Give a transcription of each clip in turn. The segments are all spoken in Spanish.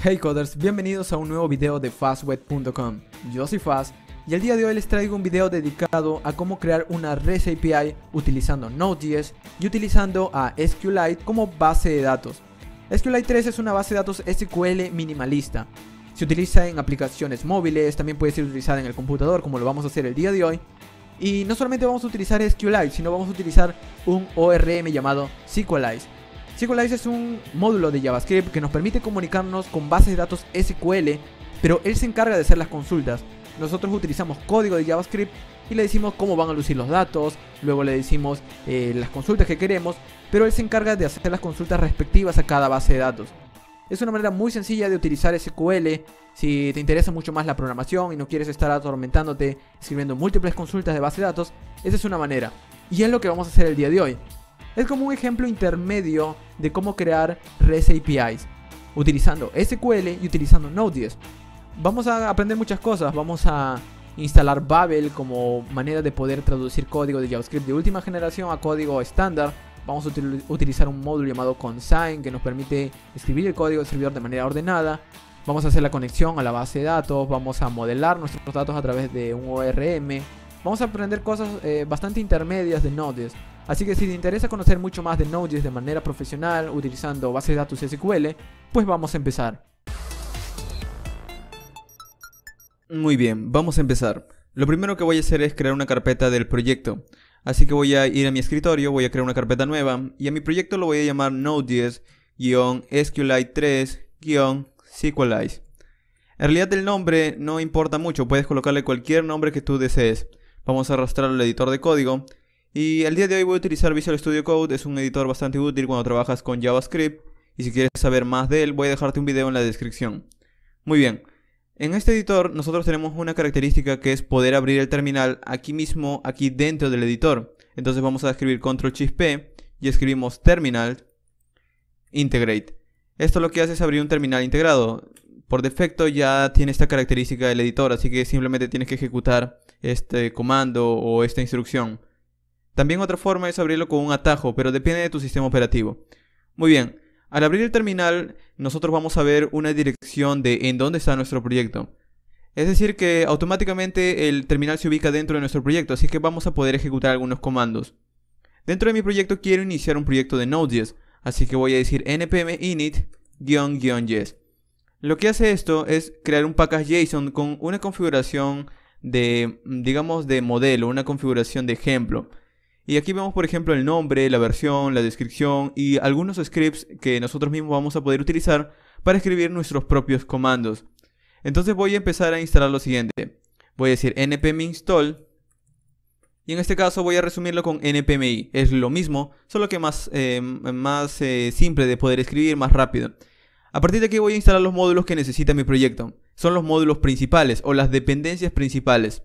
Hey coders, bienvenidos a un nuevo video de fastweb.com. Yo soy Fast y el día de hoy les traigo un video dedicado a cómo crear una REST API utilizando Node.js y utilizando a SQLite como base de datos. SQLite 3 es una base de datos SQL minimalista. Se utiliza en aplicaciones móviles, también puede ser utilizada en el computador como lo vamos a hacer el día de hoy. Y no solamente vamos a utilizar SQLite, sino vamos a utilizar un ORM llamado Sequelize. Sequelize es un módulo de JavaScript que nos permite comunicarnos con bases de datos SQL, pero él se encarga de hacer las consultas. Nosotros utilizamos código de JavaScript y le decimos cómo van a lucir los datos, luego le decimos las consultas que queremos, pero él se encarga de hacer las consultas respectivas a cada base de datos. Es una manera muy sencilla de utilizar SQL. Si te interesa mucho más la programación y no quieres estar atormentándote escribiendo múltiples consultas de base de datos, esa es una manera. Y es lo que vamos a hacer el día de hoy. Es como un ejemplo intermedio de cómo crear REST APIs utilizando SQL y utilizando Node.js. Vamos a aprender muchas cosas. Vamos a instalar Babel como manera de poder traducir código de JavaScript de última generación a código estándar. Vamos a utilizar un módulo llamado Consign que nos permite escribir el código del servidor de manera ordenada. Vamos a hacer la conexión a la base de datos. Vamos a modelar nuestros datos a través de un ORM. Vamos a aprender cosas bastante intermedias de Node.js. Así que si te interesa conocer mucho más de Node.js de manera profesional utilizando bases de datos SQL, pues vamos a empezar. Muy bien, vamos a empezar. Lo primero que voy a hacer es crear una carpeta del proyecto. Así que voy a ir a mi escritorio, voy a crear una carpeta nueva y a mi proyecto lo voy a llamar Node.js-SQLite3-Sequelize. En realidad el nombre no importa mucho, puedes colocarle cualquier nombre que tú desees. Vamos a arrastrar al editor de código. Y el día de hoy voy a utilizar Visual Studio Code, es un editor bastante útil cuando trabajas con JavaScript. Y si quieres saber más de él, voy a dejarte un video en la descripción. Muy bien, en este editor nosotros tenemos una característica que es poder abrir el terminal aquí mismo, aquí dentro del editor. Entonces vamos a escribir Ctrl+P y escribimos terminal integrate. Esto lo que hace es abrir un terminal integrado. Por defecto ya tiene esta característica del editor, así que simplemente tienes que ejecutar este comando o esta instrucción. También otra forma es abrirlo con un atajo, pero depende de tu sistema operativo. Muy bien, al abrir el terminal, nosotros vamos a ver una dirección de en dónde está nuestro proyecto. Es decir que automáticamente el terminal se ubica dentro de nuestro proyecto, así que vamos a poder ejecutar algunos comandos. Dentro de mi proyecto quiero iniciar un proyecto de Node.js, así que voy a decir npm init-js. Lo que hace esto es crear un package JSON con una configuración de, digamos, de modelo, una configuración de ejemplo. Y aquí vemos por ejemplo el nombre, la versión, la descripción y algunos scripts que nosotros mismos vamos a poder utilizar para escribir nuestros propios comandos. Entonces voy a empezar a instalar lo siguiente. Voy a decir npm install y en este caso voy a resumirlo con npmi. Es lo mismo, solo que más simple de poder escribir, más rápido. A partir de aquí voy a instalar los módulos que necesita mi proyecto. Son los módulos principales o las dependencias principales.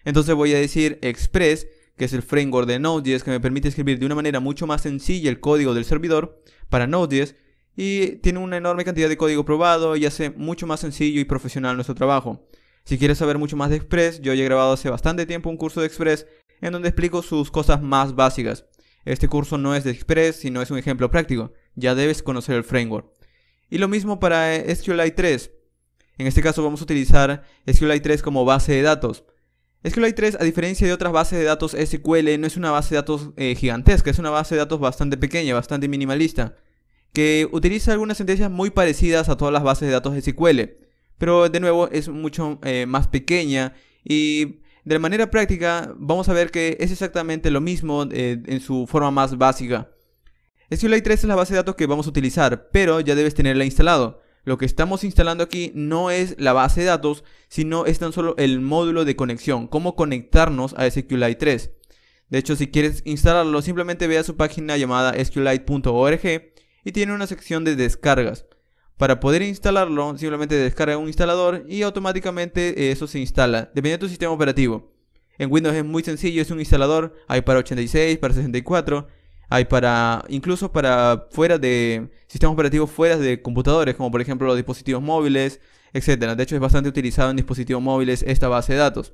Entonces voy a decir express, que es el framework de Node.js que me permite escribir de una manera mucho más sencilla el código del servidor para Node.js y tiene una enorme cantidad de código probado y hace mucho más sencillo y profesional nuestro trabajo. Si quieres saber mucho más de Express, yo ya he grabado hace bastante tiempo un curso de Express en donde explico sus cosas más básicas. Este curso no es de Express, sino es un ejemplo práctico. Ya debes conocer el framework. Y lo mismo para SQLite 3. En este caso vamos a utilizar SQLite 3 como base de datos. SQLite 3, a diferencia de otras bases de datos SQL, no es una base de datos gigantesca, es una base de datos bastante pequeña, bastante minimalista, que utiliza algunas sentencias muy parecidas a todas las bases de datos SQL, pero de nuevo es mucho más pequeña y de manera práctica vamos a ver que es exactamente lo mismo en su forma más básica. SQLite 3 es la base de datos que vamos a utilizar, pero ya debes tenerla instalado. Lo que estamos instalando aquí no es la base de datos, sino es tan solo el módulo de conexión, cómo conectarnos a SQLite 3. De hecho, si quieres instalarlo, simplemente ve a su página llamada sqlite.org y tiene una sección de descargas. Para poder instalarlo, simplemente descarga un instalador y automáticamente eso se instala, dependiendo de tu sistema operativo. En Windows es muy sencillo, es un instalador, hay para 86, para 64... Hay incluso para fuera de sistemas operativos fuera de computadores, como por ejemplo los dispositivos móviles, etc. De hecho es bastante utilizado en dispositivos móviles esta base de datos.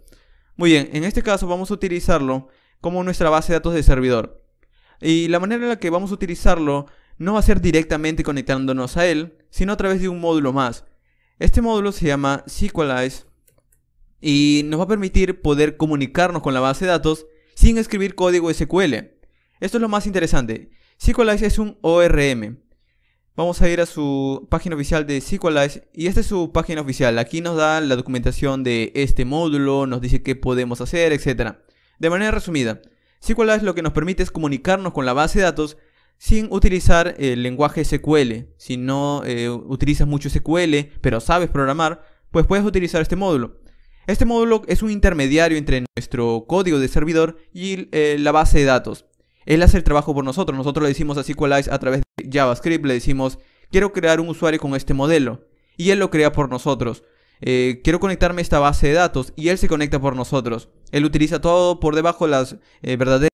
Muy bien, en este caso vamos a utilizarlo como nuestra base de datos de servidor. Y la manera en la que vamos a utilizarlo no va a ser directamente conectándonos a él, sino a través de un módulo más. Este módulo se llama Sequelize y nos va a permitir poder comunicarnos con la base de datos sin escribir código SQL. Esto es lo más interesante. Sequelize es un ORM. Vamos a ir a su página oficial de Sequelize y esta es su página oficial. Aquí nos da la documentación de este módulo, nos dice qué podemos hacer, etc. De manera resumida, Sequelize lo que nos permite es comunicarnos con la base de datos sin utilizar el lenguaje SQL. Si no utilizas mucho SQL, pero sabes programar, pues puedes utilizar este módulo. Este módulo es un intermediario entre nuestro código de servidor y la base de datos. Él hace el trabajo por nosotros. Nosotros le decimos a Sequelize a través de JavaScript, le decimos, quiero crear un usuario con este modelo. Y él lo crea por nosotros. Quiero conectarme a esta base de datos y él se conecta por nosotros. Él utiliza todo por debajo de las verdaderas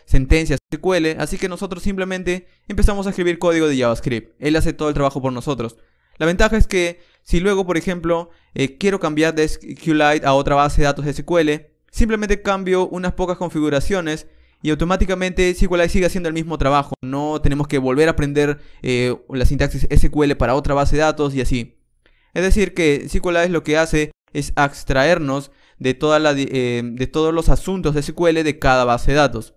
sentencias SQL, así que nosotros simplemente empezamos a escribir código de JavaScript. Él hace todo el trabajo por nosotros. La ventaja es que si luego, por ejemplo, quiero cambiar de SQLite a otra base de datos SQL, simplemente cambio unas pocas configuraciones y automáticamente SQLite sigue haciendo el mismo trabajo. No tenemos que volver a aprender la sintaxis SQL para otra base de datos y así. Es decir que SQLite lo que hace es abstraernos de todos los asuntos de SQL de cada base de datos.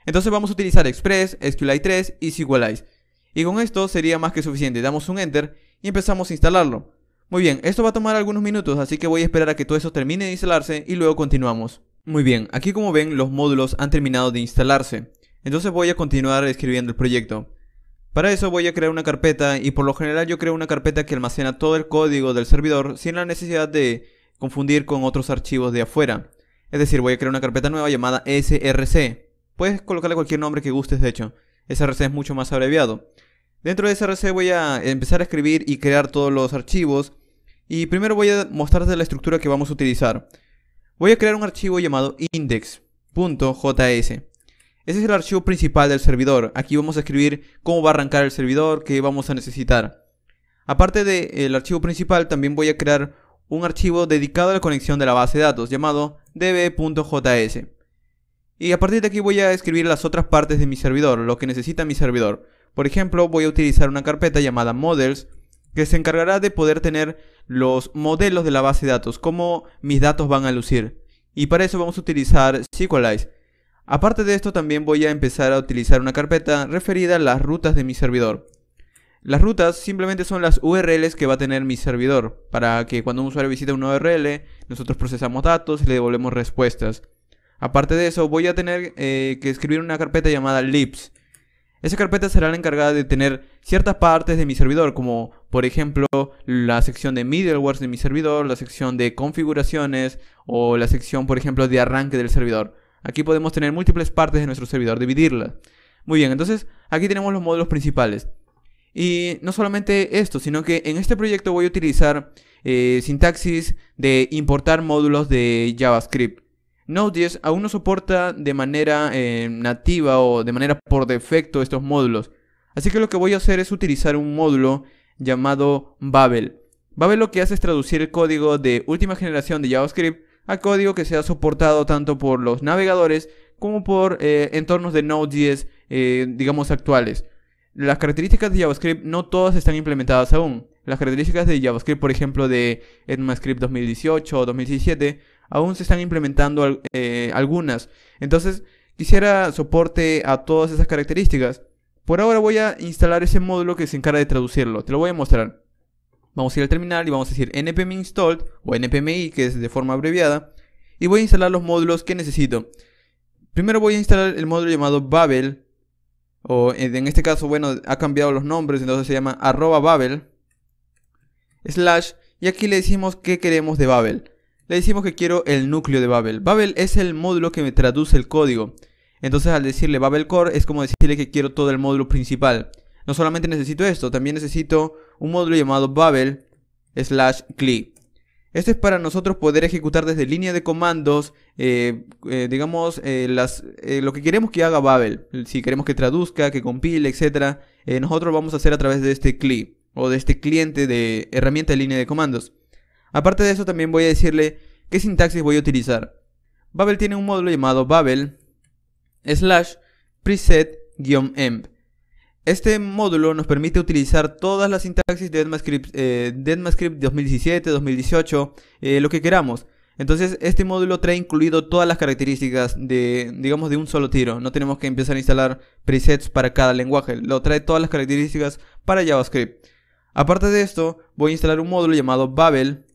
Entonces vamos a utilizar Express, SQLite 3 y Sequelize. Y con esto sería más que suficiente. Damos un Enter y empezamos a instalarlo. Muy bien, esto va a tomar algunos minutos, así que voy a esperar a que todo eso termine de instalarse y luego continuamos. Muy bien, aquí como ven los módulos han terminado de instalarse. Entonces voy a continuar escribiendo el proyecto. Para eso voy a crear una carpeta y por lo general yo creo una carpeta que almacena todo el código del servidor sin la necesidad de confundir con otros archivos de afuera. Es decir, voy a crear una carpeta nueva llamada src. Puedes colocarle cualquier nombre que gustes, de hecho. src es mucho más abreviado. Dentro de src voy a empezar a escribir y crear todos los archivos. Y primero voy a mostrarte la estructura que vamos a utilizar. Voy a crear un archivo llamado index.js. Ese es el archivo principal del servidor. Aquí vamos a escribir cómo va a arrancar el servidor, qué vamos a necesitar. Aparte del archivo principal, también voy a crear un archivo dedicado a la conexión de la base de datos llamado db.js. Y a partir de aquí voy a escribir las otras partes de mi servidor, lo que necesita mi servidor. Por ejemplo, voy a utilizar una carpeta llamada models que se encargará de poder tener los modelos de la base de datos, cómo mis datos van a lucir. Y para eso vamos a utilizar Sequelize. Aparte de esto, también voy a empezar a utilizar una carpeta referida a las rutas de mi servidor. Las rutas simplemente son las URLs que va a tener mi servidor, para que cuando un usuario visita una URL, nosotros procesamos datos y le devolvemos respuestas. Aparte de eso, voy a tener que escribir una carpeta llamada libs. Esa carpeta será la encargada de tener ciertas partes de mi servidor, como por ejemplo la sección de middleware de mi servidor, la sección de configuraciones o la sección, por ejemplo, de arranque del servidor. Aquí podemos tener múltiples partes de nuestro servidor, dividirlas. Muy bien, entonces aquí tenemos los módulos principales. Y no solamente esto, sino que en este proyecto voy a utilizar sintaxis de importar módulos de JavaScript. Node.js aún no soporta de manera nativa o de manera por defecto estos módulos. Así que lo que voy a hacer es utilizar un módulo llamado Babel. Babel lo que hace es traducir el código de última generación de JavaScript a código que sea soportado tanto por los navegadores como por entornos de Node.js, digamos, actuales. Las características de JavaScript no todas están implementadas aún. Las características de JavaScript, por ejemplo, de ECMAScript 2018 o 2017, aún se están implementando algunas. Entonces, quisiera soporte a todas esas características. Por ahora voy a instalar ese módulo que se encarga de traducirlo. Te lo voy a mostrar. Vamos a ir al terminal y vamos a decir npm installed o npmi, que es de forma abreviada. Y voy a instalar los módulos que necesito. Primero voy a instalar el módulo llamado Babel. O en este caso, bueno, ha cambiado los nombres, entonces se llama @babel / y aquí le decimos qué queremos de Babel. Le decimos que quiero el núcleo de Babel. Babel es el módulo que me traduce el código. Entonces al decirle Babel Core es como decirle que quiero todo el módulo principal. No solamente necesito esto, también necesito un módulo llamado Babel /cli. Este es para nosotros poder ejecutar desde línea de comandos, digamos, lo que queremos que haga Babel. Si queremos que traduzca, que compile, etc. Nosotros lo vamos a hacer a través de este CLI o de este cliente de herramienta de línea de comandos. Aparte de eso, también voy a decirle qué sintaxis voy a utilizar. Babel tiene un módulo llamado Babel /preset-emp. Este módulo nos permite utilizar todas las sintaxis de ECMAScript 2017, 2018, lo que queramos. Entonces este módulo trae incluido todas las características digamos, de un solo tiro. No tenemos que empezar a instalar presets para cada lenguaje. Lo trae todas las características para JavaScript. Aparte de esto, voy a instalar un módulo llamado Babel/Node.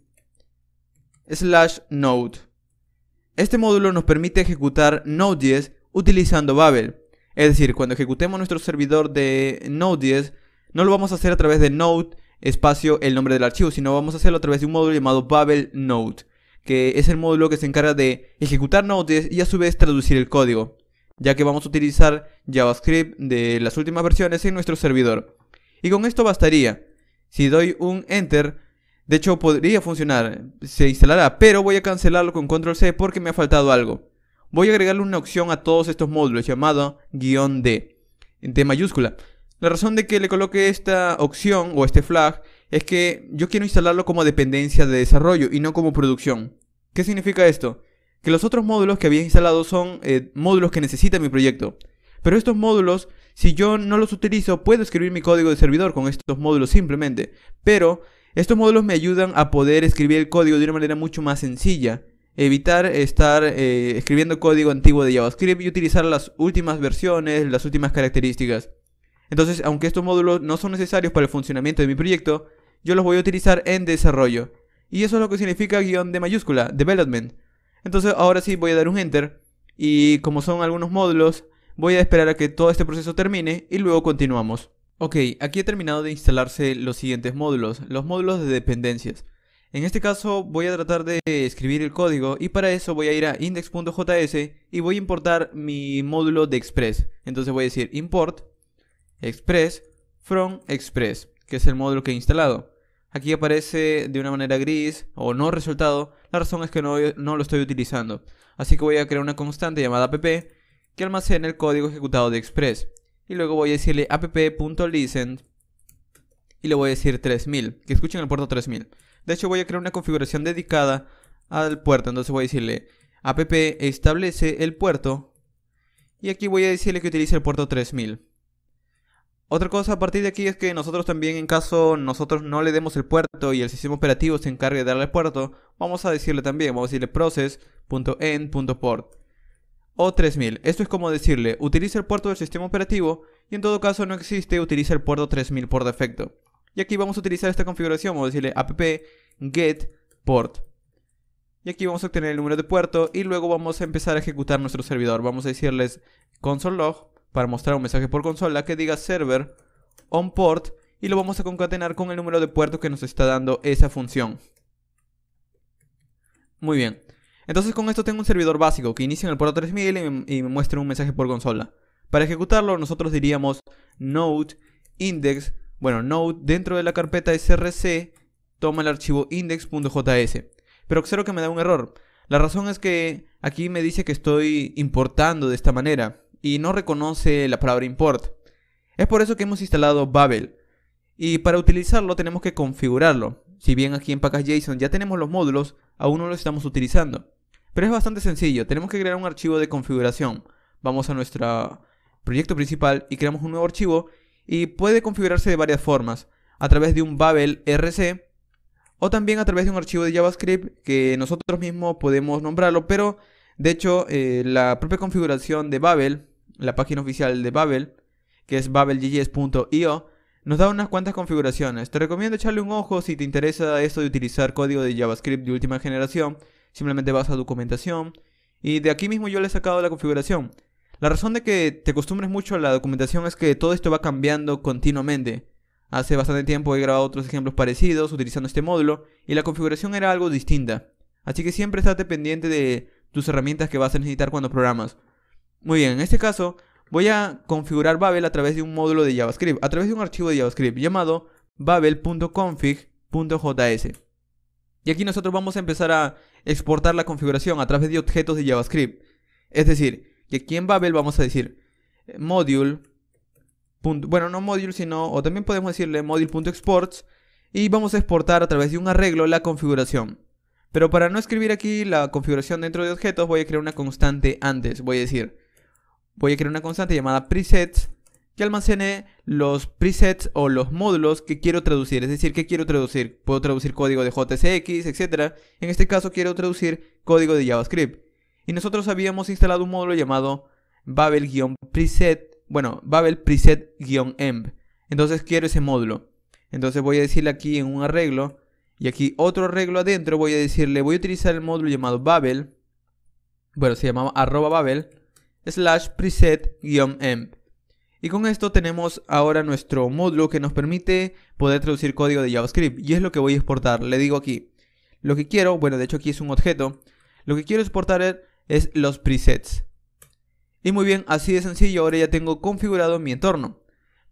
Este módulo nos permite ejecutar Node.js utilizando Babel. Es decir, cuando ejecutemos nuestro servidor de Node.js, no lo vamos a hacer a través de Node espacio el nombre del archivo, sino vamos a hacerlo a través de un módulo llamado Babel/Node, que es el módulo que se encarga de ejecutar Node.js y a su vez traducir el código, ya que vamos a utilizar JavaScript de las últimas versiones en nuestro servidor. Y con esto bastaría. Si doy un Enter, de hecho podría funcionar, se instalará, pero voy a cancelarlo con Control C porque me ha faltado algo. Voy a agregarle una opción a todos estos módulos llamado "-d", de mayúscula. La razón de que le coloque esta opción o este flag es que yo quiero instalarlo como dependencia de desarrollo y no como producción. ¿Qué significa esto? Que los otros módulos que había instalado son módulos que necesita mi proyecto. Pero estos módulos, si yo no los utilizo, puedo escribir mi código de servidor con estos módulos simplemente. Pero estos módulos me ayudan a poder escribir el código de una manera mucho más sencilla. Evitar estar escribiendo código antiguo de JavaScript y utilizar las últimas versiones, las últimas características. Entonces, aunque estos módulos no son necesarios para el funcionamiento de mi proyecto, yo los voy a utilizar en desarrollo. Y eso es lo que significa "-d" mayúscula, development. Entonces ahora sí voy a dar un Enter. Y como son algunos módulos, voy a esperar a que todo este proceso termine y luego continuamos. Ok, aquí he terminado de instalarse los siguientes módulos, los módulos de dependencias. En este caso voy a tratar de escribir el código y para eso voy a ir a index.js y voy a importar mi módulo de Express. Entonces voy a decir import Express from Express, que es el módulo que he instalado. Aquí aparece de una manera gris o no resultado, la razón es que no lo estoy utilizando. Así que voy a crear una constante llamada app que almacene el código ejecutado de Express. Y luego voy a decirle app.listen y le voy a decir 3000, que escuchen el puerto 3000. De hecho voy a crear una configuración dedicada al puerto, entonces voy a decirle app establece el puerto y aquí voy a decirle que utilice el puerto 3000. Otra cosa a partir de aquí es que nosotros también, en caso nosotros no le demos el puerto y el sistema operativo se encargue de darle el puerto, vamos a decirle también, vamos a decirle process.end.port o 3000. Esto es como decirle, utiliza el puerto del sistema operativo y en todo caso no existe, utiliza el puerto 3000 por defecto. Y aquí vamos a utilizar esta configuración, vamos a decirle app get port. Y aquí vamos a obtener el número de puerto y luego vamos a empezar a ejecutar nuestro servidor. Vamos a decirles console log para mostrar un mensaje por consola que diga server on port y lo vamos a concatenar con el número de puertos que nos está dando esa función. Muy bien. Entonces con esto tengo un servidor básico que inicia en el puerto 3000 y me muestra un mensaje por consola. Para ejecutarlo nosotros diríamos node index, node dentro de la carpeta src toma el archivo index.js. Pero observo que me da un error. La razón es que aquí me dice que estoy importando de esta manera y no reconoce la palabra import. Es por eso que hemos instalado Babel. Y para utilizarlo tenemos que configurarlo. Si bien aquí en package.json ya tenemos los módulos, aún no los estamos utilizando. Pero es bastante sencillo, tenemos que crear un archivo de configuración. Vamos a nuestro proyecto principal y creamos un nuevo archivo y puede configurarse de varias formas. A través de un Babel RC o también a través de un archivo de JavaScript que nosotros mismos podemos nombrarlo, pero de hecho la propia configuración de Babel, la página oficial de Babel, que es babel.js.io, nos da unas cuantas configuraciones. Te recomiendo echarle un ojo si te interesa esto de utilizar código de JavaScript de última generación. Simplemente vas a documentación y de aquí mismo yo le he sacado la configuración. La razón de que te acostumbres mucho a la documentación es que todo esto va cambiando continuamente. Hace bastante tiempo he grabado otros ejemplos parecidos utilizando este módulo y la configuración era algo distinta. Así que siempre estate pendiente de tus herramientas que vas a necesitar cuando programas. Muy bien, en este caso voy a configurar Babel a través de un módulo de JavaScript, a través de un archivo de JavaScript llamado babel.config.js. Y aquí nosotros vamos a empezar a exportar la configuración a través de objetos de JavaScript. Es decir, que aquí en Babel vamos a decir module, no module sino, o también podemos decirle module.exports y vamos a exportar a través de un arreglo la configuración. Pero para no escribir aquí la configuración dentro de objetos voy a crear una constante antes. Voy a crear una constante llamada presets que almacene los presets o los módulos que quiero traducir. Es decir, ¿qué quiero traducir? Puedo traducir código de JSX, etc. En este caso quiero traducir código de JavaScript. Y nosotros habíamos instalado un módulo llamado Babel-preset, bueno, Babel preset-env. Entonces quiero ese módulo. Entonces voy a decirle aquí en un arreglo, y aquí otro arreglo adentro, voy a decirle, voy a utilizar el módulo llamado Babel, bueno, se llamaba @babel /preset-env. Y con esto tenemos ahora nuestro módulo que nos permite poder traducir código de JavaScript. Y es lo que voy a exportar. Le digo aquí, lo que quiero, bueno, de hecho aquí es un objeto. Lo que quiero exportar es los presets. Y muy bien, así de sencillo, ahora ya tengo configurado mi entorno.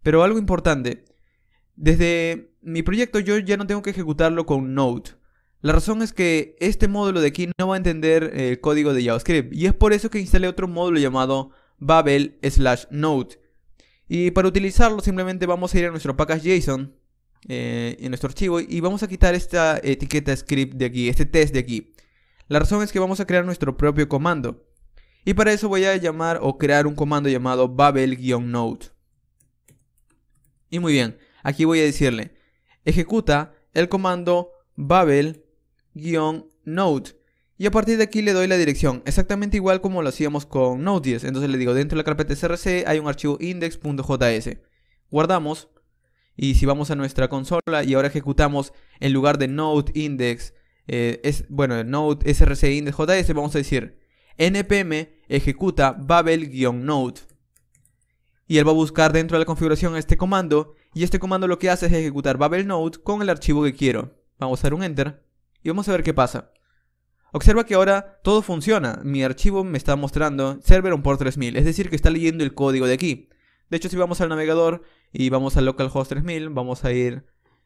Pero algo importante, desde mi proyecto yo ya no tengo que ejecutarlo con Node. La razón es que este módulo de aquí no va a entender el código de JavaScript. Y es por eso que instalé otro módulo llamado Babel/Node. Y para utilizarlo simplemente vamos a ir a nuestro package.json, en nuestro archivo, y vamos a quitar esta etiqueta script de aquí, este test de aquí. La razón es que vamos a crear nuestro propio comando. Y para eso voy a llamar o crear un comando llamado Babel-node. Y muy bien, aquí voy a decirle, ejecuta el comando Babel-node. Y a partir de aquí le doy la dirección, exactamente igual como lo hacíamos con Node.js. Entonces le digo, dentro de la carpeta src hay un archivo index.js. Guardamos. Y si vamos a nuestra consola y ahora ejecutamos en lugar de node index, node src index.js, vamos a decir npm ejecuta babel-node. Y él va a buscar dentro de la configuración este comando. Y este comando lo que hace es ejecutar babel-node con el archivo que quiero. Vamos a dar un enter y vamos a ver qué pasa. Observa que ahora todo funciona. Mi archivo me está mostrando server on port 3000, es decir que está leyendo el código de aquí. De hecho, si vamos al navegador y vamos a localhost 3000, vamos a ir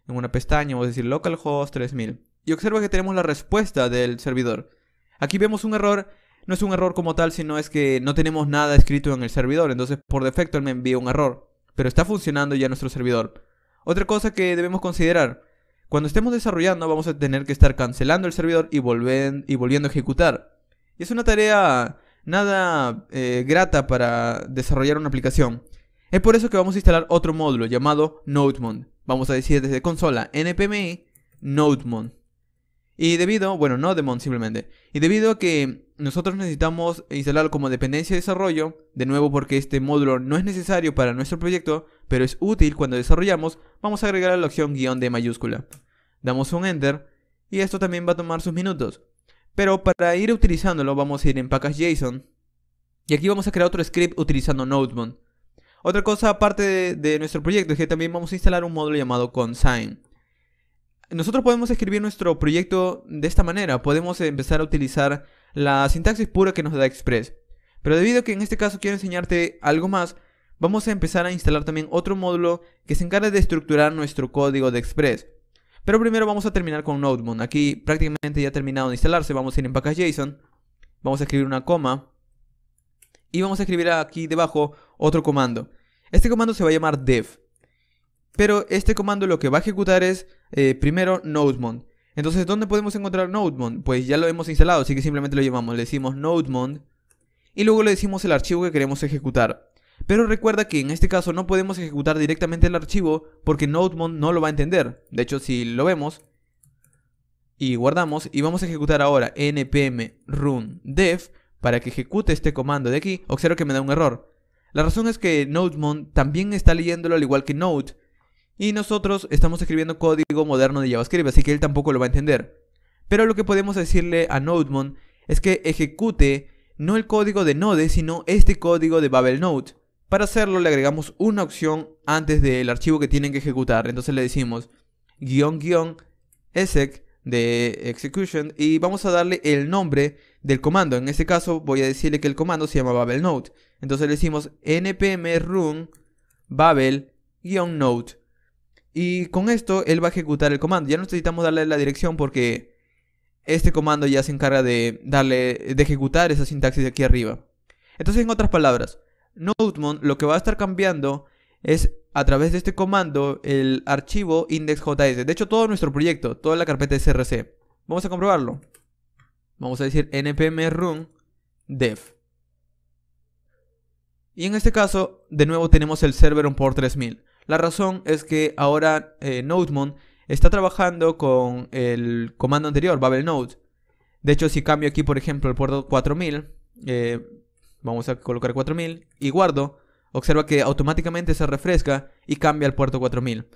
en una pestaña, vamos a decir localhost 3000. Y observa que tenemos la respuesta del servidor. Aquí vemos un error, no es un error como tal, sino es que no tenemos nada escrito en el servidor. Entonces, por defecto, él me envía un error. Pero está funcionando ya nuestro servidor. Otra cosa que debemos considerar. Cuando estemos desarrollando vamos a tener que estar cancelando el servidor y volviendo a ejecutar. Y es una tarea nada grata para desarrollar una aplicación. Es por eso que vamos a instalar otro módulo llamado NodeMon. Vamos a decir desde consola npm NodeMon. Y Nodemon simplemente. Y debido a que nosotros necesitamos instalarlo como dependencia de desarrollo, de nuevo porque este módulo no es necesario para nuestro proyecto, pero es útil cuando desarrollamos, vamos a agregar la opción "-d" mayúscula. Damos un enter y esto también va a tomar sus minutos. Pero para ir utilizándolo vamos a ir en package.json y aquí vamos a crear otro script utilizando NodeMon. Otra cosa aparte de nuestro proyecto es que también vamos a instalar un módulo llamado consign. Nosotros podemos escribir nuestro proyecto de esta manera. Podemos empezar a utilizar la sintaxis pura que nos da Express. Pero debido a que en este caso quiero enseñarte algo más, vamos a empezar a instalar también otro módulo que se encarga de estructurar nuestro código de Express. Pero primero vamos a terminar con NodeMon. Aquí prácticamente ya ha terminado de instalarse. Vamos a ir en package.json. Vamos a escribir una coma. Y vamos a escribir aquí debajo otro comando. Este comando se va a llamar dev. Pero este comando lo que va a ejecutar es primero NodeMon. Entonces, ¿dónde podemos encontrar NodeMon? Pues ya lo hemos instalado, así que simplemente lo llamamos. Le decimos NodeMon y luego le decimos el archivo que queremos ejecutar. Pero recuerda que en este caso no podemos ejecutar directamente el archivo porque NodeMon no lo va a entender. De hecho, si lo vemos y guardamos y vamos a ejecutar ahora npm run dev para que ejecute este comando de aquí, observa que me da un error. La razón es que NodeMon también está leyéndolo al igual que Node. Y nosotros estamos escribiendo código moderno de JavaScript, así que él tampoco lo va a entender. Pero lo que podemos decirle a NodeMon es que ejecute no el código de Node, sino este código de Babel-node. Para hacerlo le agregamos una opción antes del archivo que tienen que ejecutar. Entonces le decimos --exec de execution y vamos a darle el nombre del comando. En este caso voy a decirle que el comando se llama Babel-node. Entonces le decimos npm run babel-node. Y con esto él va a ejecutar el comando. Ya no necesitamos darle la dirección porque este comando ya se encarga de ejecutar esa sintaxis de aquí arriba. Entonces, en otras palabras, NodeMon lo que va a estar cambiando es a través de este comando el archivo index.js. De hecho, todo nuestro proyecto, toda la carpeta src. Vamos a comprobarlo. Vamos a decir npm run dev. Y en este caso, de nuevo tenemos el server on port 3000. La razón es que ahora NodeMon está trabajando con el comando anterior, BabelNode. De hecho, si cambio aquí, por ejemplo, el puerto 4000, vamos a colocar 4000 y guardo, observa que automáticamente se refresca y cambia al puerto 4000.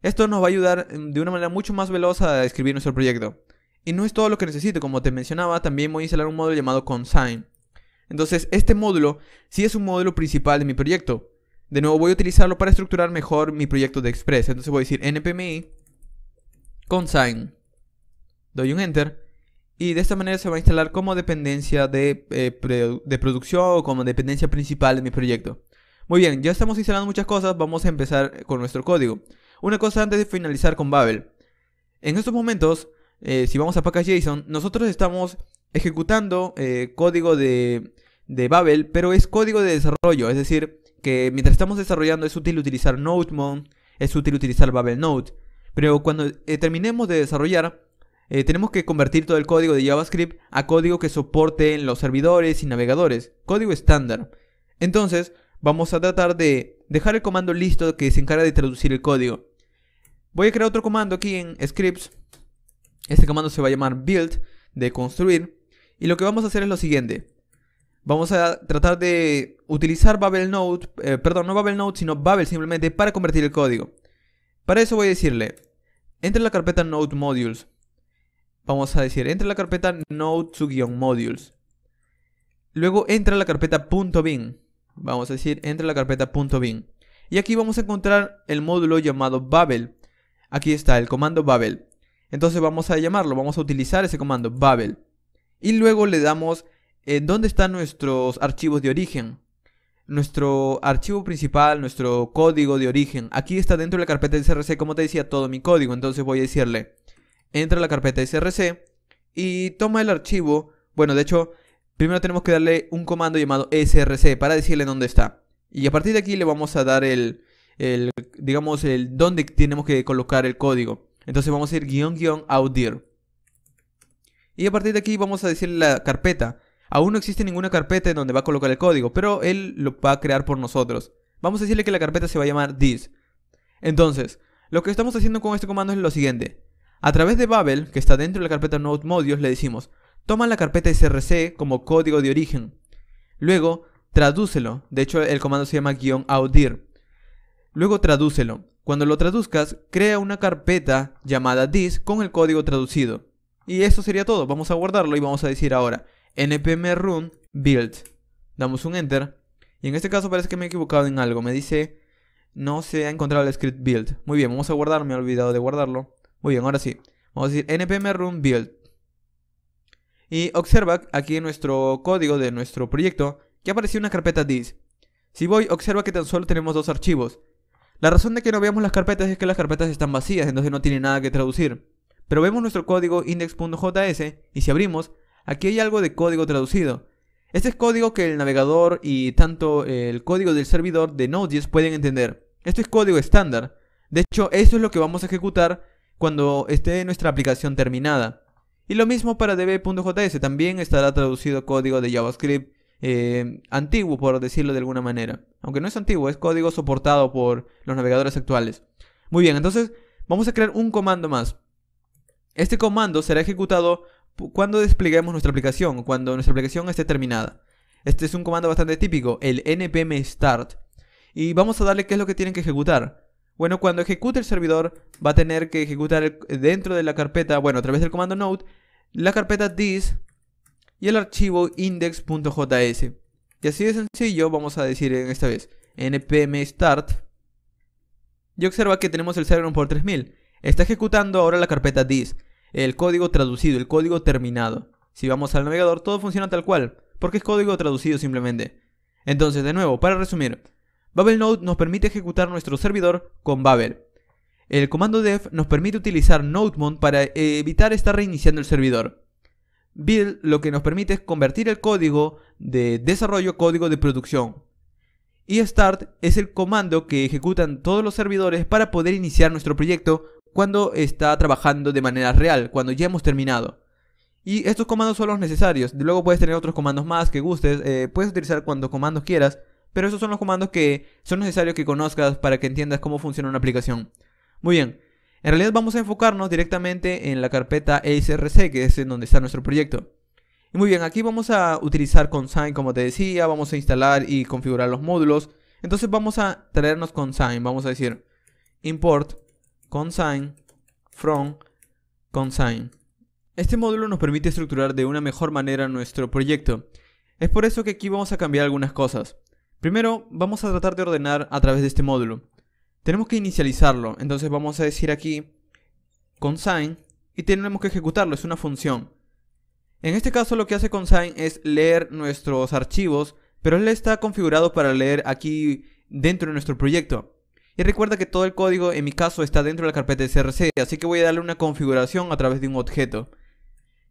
Esto nos va a ayudar de una manera mucho más veloz a escribir nuestro proyecto. Y no es todo lo que necesito, como te mencionaba, también voy a instalar un módulo llamado Consign. Entonces, este módulo sí es un módulo principal de mi proyecto. De nuevo, voy a utilizarlo para estructurar mejor mi proyecto de Express. Entonces voy a decir npmi consign. Doy un enter. Y de esta manera se va a instalar como dependencia de producción o como dependencia principal de mi proyecto. Muy bien, ya estamos instalando muchas cosas. Vamos a empezar con nuestro código. Una cosa antes de finalizar con Babel. En estos momentos, si vamos a package.json, nosotros estamos ejecutando código de Babel, pero es código de desarrollo. Es decir, que mientras estamos desarrollando es útil utilizar NodeMon, es útil utilizar BabelNode. Pero cuando terminemos de desarrollar, tenemos que convertir todo el código de JavaScript a código que soporte en los servidores y navegadores. Código estándar. Entonces, vamos a tratar de dejar el comando listo que se encarga de traducir el código. Voy a crear otro comando aquí en scripts. Este comando se va a llamar build, de construir. Y lo que vamos a hacer es lo siguiente. Vamos a tratar de utilizar BabelNode, no BabelNode, sino Babel simplemente para convertir el código. Para eso voy a decirle, entra en la carpeta Node Modules. Vamos a decir, entra en la carpeta Node-Modules. Luego entra en la carpeta .bin. Vamos a decir, entra en la carpeta .bin. Y aquí vamos a encontrar el módulo llamado Babel. Aquí está el comando Babel. Entonces vamos a llamarlo, vamos a utilizar ese comando Babel. Y luego le damos dónde están nuestros archivos de origen. Nuestro archivo principal, nuestro código de origen. Aquí está dentro de la carpeta src, como te decía, todo mi código. Entonces voy a decirle, entra a la carpeta src y toma el archivo. Bueno, de hecho, primero tenemos que darle un comando llamado src para decirle dónde está. Y a partir de aquí le vamos a dar digamos, dónde tenemos que colocar el código. Entonces vamos a ir --outdir. Y a partir de aquí vamos a decirle la carpeta. Aún no existe ninguna carpeta en donde va a colocar el código, pero él lo va a crear por nosotros. Vamos a decirle que la carpeta se va a llamar this. Entonces, lo que estamos haciendo con este comando es lo siguiente. A través de Babel, que está dentro de la carpeta Node Modules, le decimos, toma la carpeta src como código de origen. Luego, tradúcelo. De hecho, el comando se llama --outdir. Luego, tradúcelo. Cuando lo traduzcas, crea una carpeta llamada this con el código traducido. Y eso sería todo. Vamos a guardarlo y vamos a decir ahora npm run build. Damos un enter. Y en este caso parece que me he equivocado en algo. Me dice, no se ha encontrado el script build. Muy bien, vamos a guardarlo. Me he olvidado de guardarlo. Muy bien, ahora sí. Vamos a decir npm run build. Y observa aquí en nuestro código de nuestro proyecto que apareció una carpeta this. Si voy, observa que tan solo tenemos dos archivos. La razón de que no veamos las carpetas es que las carpetas están vacías, entonces no tiene nada que traducir. Pero vemos nuestro código index.js y si abrimos, aquí hay algo de código traducido. Este es código que el navegador y tanto el código del servidor de Node.js pueden entender. Esto es código estándar. De hecho, eso es lo que vamos a ejecutar cuando esté nuestra aplicación terminada. Y lo mismo para db.js, también estará traducido código de JavaScript antiguo, por decirlo de alguna manera. Aunque no es antiguo, es código soportado por los navegadores actuales. Muy bien, entonces vamos a crear un comando más. Este comando será ejecutado cuando despleguemos nuestra aplicación, cuando nuestra aplicación esté terminada. Este es un comando bastante típico, el npm start. Y vamos a darle qué es lo que tienen que ejecutar. Bueno, cuando ejecute el servidor va a tener que ejecutar dentro de la carpeta, bueno, a través del comando node, la carpeta this y el archivo index.js. Y así de sencillo vamos a decir en esta vez npm start. Y observa que tenemos el server por 3000. Está ejecutando ahora la carpeta this, el código traducido, el código terminado. Si vamos al navegador todo funciona tal cual, porque es código traducido simplemente. Entonces, de nuevo, para resumir, BabelNode nos permite ejecutar nuestro servidor con Babel. El comando def nos permite utilizar NodeMon para evitar estar reiniciando el servidor. Build lo que nos permite es convertir el código de desarrollo a código de producción. Y Start es el comando que ejecutan todos los servidores para poder iniciar nuestro proyecto cuando está trabajando de manera real, cuando ya hemos terminado. Y estos comandos son los necesarios. Luego puedes tener otros comandos más que gustes, puedes utilizar cuantos comandos quieras, pero esos son los comandos que son necesarios que conozcas para que entiendas cómo funciona una aplicación. Muy bien, en realidad vamos a enfocarnos directamente en la carpeta AceRC, que es en donde está nuestro proyecto. Y muy bien, aquí vamos a utilizar consign, como te decía, vamos a instalar y configurar los módulos. Entonces vamos a traernos consign, vamos a decir import consign from consign. Este módulo nos permite estructurar de una mejor manera nuestro proyecto. Es por eso que aquí vamos a cambiar algunas cosas. Primero, vamos a tratar de ordenar a través de este módulo. Tenemos que inicializarlo, entonces vamos a decir aquí consign y tenemos que ejecutarlo, es una función. En este caso lo que hace consign es leer nuestros archivos, pero él está configurado para leer aquí dentro de nuestro proyecto. Y recuerda que todo el código en mi caso está dentro de la carpeta src, así que voy a darle una configuración a través de un objeto.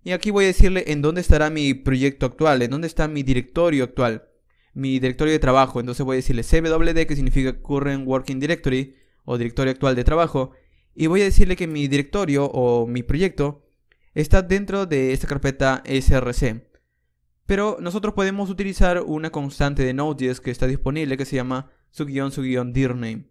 Y aquí voy a decirle en dónde estará mi proyecto actual, en dónde está mi directorio actual, mi directorio de trabajo. Entonces voy a decirle cwd, que significa Current Working Directory, o directorio actual de trabajo. Y voy a decirle que mi directorio o mi proyecto está dentro de esta carpeta src. Pero nosotros podemos utilizar una constante de Node.js que está disponible, que se llama _dirname.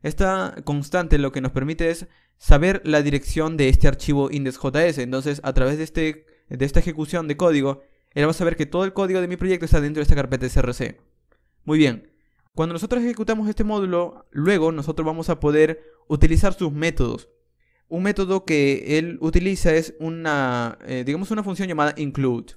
Esta constante lo que nos permite es saber la dirección de este archivo index.js. Entonces, a través de esta ejecución de código, él va a saber que todo el código de mi proyecto está dentro de esta carpeta src. Muy bien. Cuando nosotros ejecutamos este módulo, luego nosotros vamos a poder utilizar sus métodos. Un método que él utiliza es una función llamada include.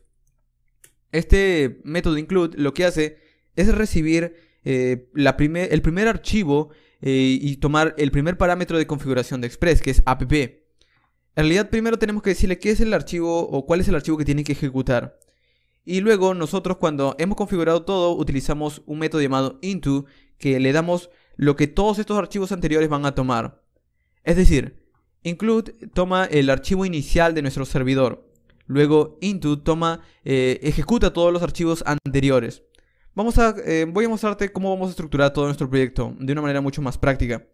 Este método include lo que hace es recibir el primer archivo y tomar el primer parámetro de configuración de Express, que es app. En realidad primero tenemos que decirle qué es el archivo o cuál es el archivo que tiene que ejecutar. Y luego nosotros, cuando hemos configurado todo, utilizamos un método llamado into, que le damos lo que todos estos archivos anteriores van a tomar. Es decir, include toma el archivo inicial de nuestro servidor. Luego into ejecuta todos los archivos anteriores. Voy a mostrarte cómo vamos a estructurar todo nuestro proyecto de una manera mucho más práctica.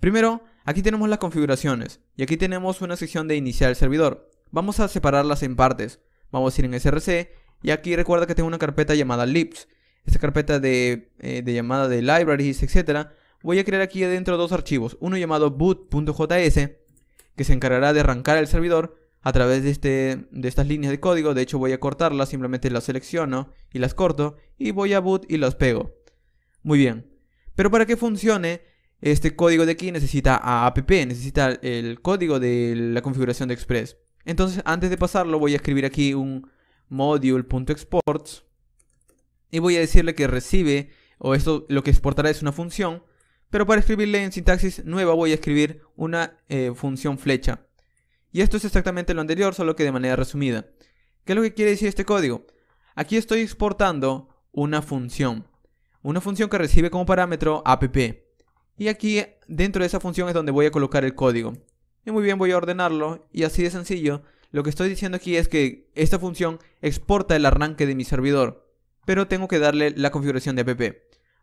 Primero, aquí tenemos las configuraciones y aquí tenemos una sección de iniciar el servidor. Vamos a separarlas en partes. Vamos a ir en src y aquí recuerda que tengo una carpeta llamada libs. Esta carpeta de llamada de libraries, etc. Voy a crear aquí adentro dos archivos. Uno llamado boot.js, que se encargará de arrancar el servidor a través de estas líneas de código. De hecho voy a cortarlas, simplemente las selecciono y las corto y voy a boot y las pego. Muy bien, pero para que funcione este código de aquí necesita app, necesita el código de la configuración de Express. Entonces antes de pasarlo voy a escribir aquí un module.exports y voy a decirle que recibe, o esto lo que exportará es una función, pero para escribirle en sintaxis nueva voy a escribir una función flecha. Y esto es exactamente lo anterior, solo que de manera resumida. ¿Qué es lo que quiere decir este código? Aquí estoy exportando una función que recibe como parámetro app. Y aquí dentro de esa función es donde voy a colocar el código. Y muy bien, voy a ordenarlo y así de sencillo. Lo que estoy diciendo aquí es que esta función exporta el arranque de mi servidor, pero tengo que darle la configuración de app.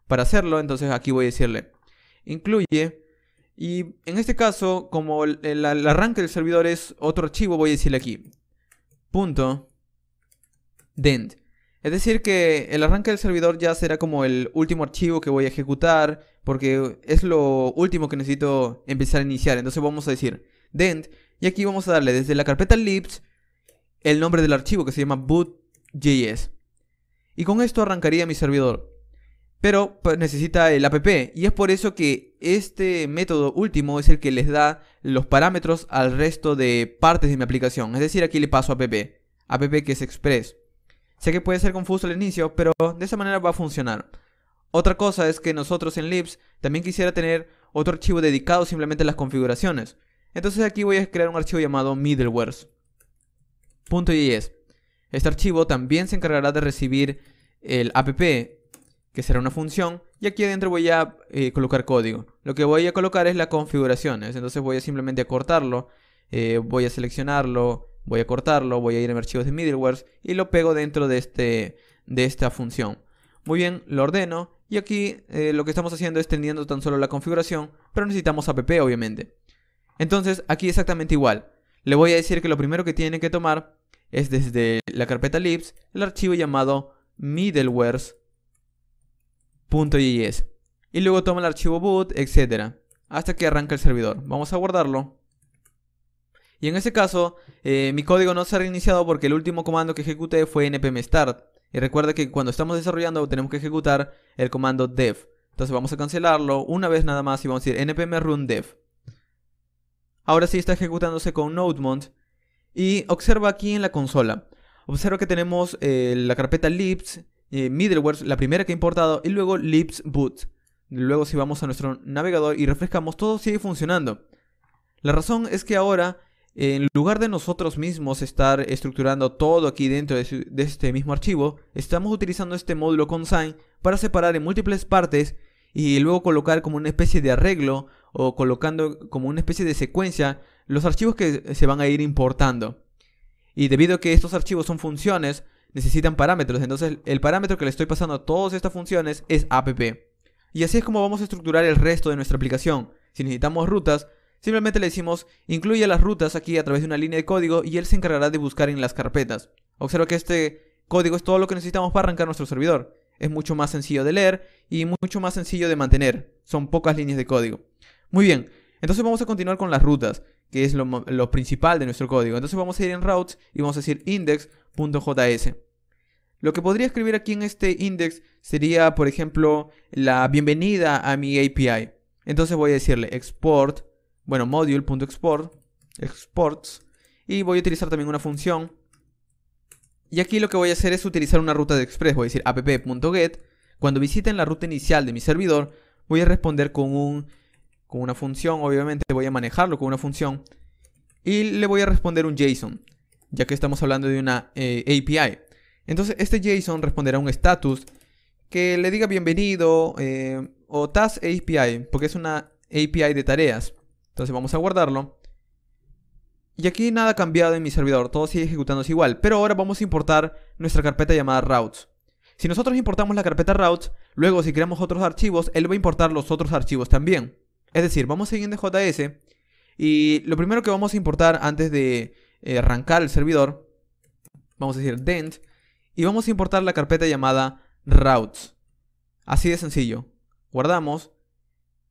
Para hacerlo, entonces aquí voy a decirle incluye. Y en este caso, como el arranque del servidor es otro archivo, voy a decirle aquí .dend. Es decir que el arranque del servidor ya será como el último archivo que voy a ejecutar, porque es lo último que necesito empezar a iniciar. Entonces vamos a decir dend, y aquí vamos a darle desde la carpeta libs el nombre del archivo, que se llama boot.js. Y con esto arrancaría mi servidor. Pero pues, necesita el app, y es por eso que este método último es el que les da los parámetros al resto de partes de mi aplicación. Es decir, aquí le paso app que es Express. Sé que puede ser confuso al inicio, pero de esa manera va a funcionar. Otra cosa es que nosotros en libs también quisiera tener otro archivo dedicado simplemente a las configuraciones. Entonces aquí voy a crear un archivo llamado middlewares.js. Este archivo también se encargará de recibir el app, que será una función, y aquí adentro voy a colocar código. Lo que voy a colocar es las configuraciones, entonces voy a simplemente cortarlo, voy a seleccionarlo, voy a cortarlo, voy a ir a archivos de middlewares y lo pego dentro de esta función. Muy bien, lo ordeno y aquí lo que estamos haciendo es teniendo tan solo la configuración, pero necesitamos app obviamente. Entonces aquí exactamente igual. Le voy a decir que lo primero que tiene que tomar es desde la carpeta libs el archivo llamado middlewares. .js. Y luego toma el archivo boot, etc. hasta que arranca el servidor. Vamos a guardarlo. Y en este caso, mi código no se ha reiniciado porque el último comando que ejecuté fue npm start. Y recuerda que cuando estamos desarrollando tenemos que ejecutar el comando dev. Entonces vamos a cancelarlo una vez nada más y vamos a decir npm run dev. Ahora sí está ejecutándose con nodemont. Y observa aquí en la consola. Observa que tenemos la carpeta libs, middleware, la primera que he importado, y luego libs boot. Luego si vamos a nuestro navegador y refrescamos, todo sigue funcionando. La razón es que ahora, en lugar de nosotros mismos estar estructurando todo aquí dentro de este mismo archivo, estamos utilizando este módulo consign para separar en múltiples partes y luego colocar como una especie de arreglo o colocando como una especie de secuencia los archivos que se van a ir importando. Y debido a que estos archivos son funciones, necesitan parámetros. Entonces el parámetro que le estoy pasando a todas estas funciones es app. Y así es como vamos a estructurar el resto de nuestra aplicación. Si necesitamos rutas, simplemente le decimos incluye las rutas aquí a través de una línea de código y él se encargará de buscar en las carpetas. Observa que este código es todo lo que necesitamos para arrancar nuestro servidor. Es mucho más sencillo de leer y mucho más sencillo de mantener. Son pocas líneas de código. Muy bien, entonces vamos a continuar con las rutas, que es lo principal de nuestro código. Entonces vamos a ir en routes y vamos a decir index.js. Lo que podría escribir aquí en este index sería, por ejemplo, la bienvenida a mi API. Entonces voy a decirle export, bueno, module.export, exports, y voy a utilizar también una función. Y aquí lo que voy a hacer es utilizar una ruta de express. Voy a decir app.get. Cuando visiten la ruta inicial de mi servidor, voy a responder con una función. Obviamente voy a manejarlo con una función. Y le voy a responder un JSON, ya que estamos hablando de una API. Entonces este JSON responderá un status que le diga bienvenido o task API, porque es una API de tareas. Entonces vamos a guardarlo. Y aquí nada ha cambiado en mi servidor, todo sigue ejecutándose igual. Pero ahora vamos a importar nuestra carpeta llamada routes. Si nosotros importamos la carpeta routes, luego si creamos otros archivos, él va a importar los otros archivos también. Es decir, vamos a ir en DJS y lo primero que vamos a importar antes de arrancar el servidor, vamos a decir dent, y vamos a importar la carpeta llamada routes. Así de sencillo. Guardamos.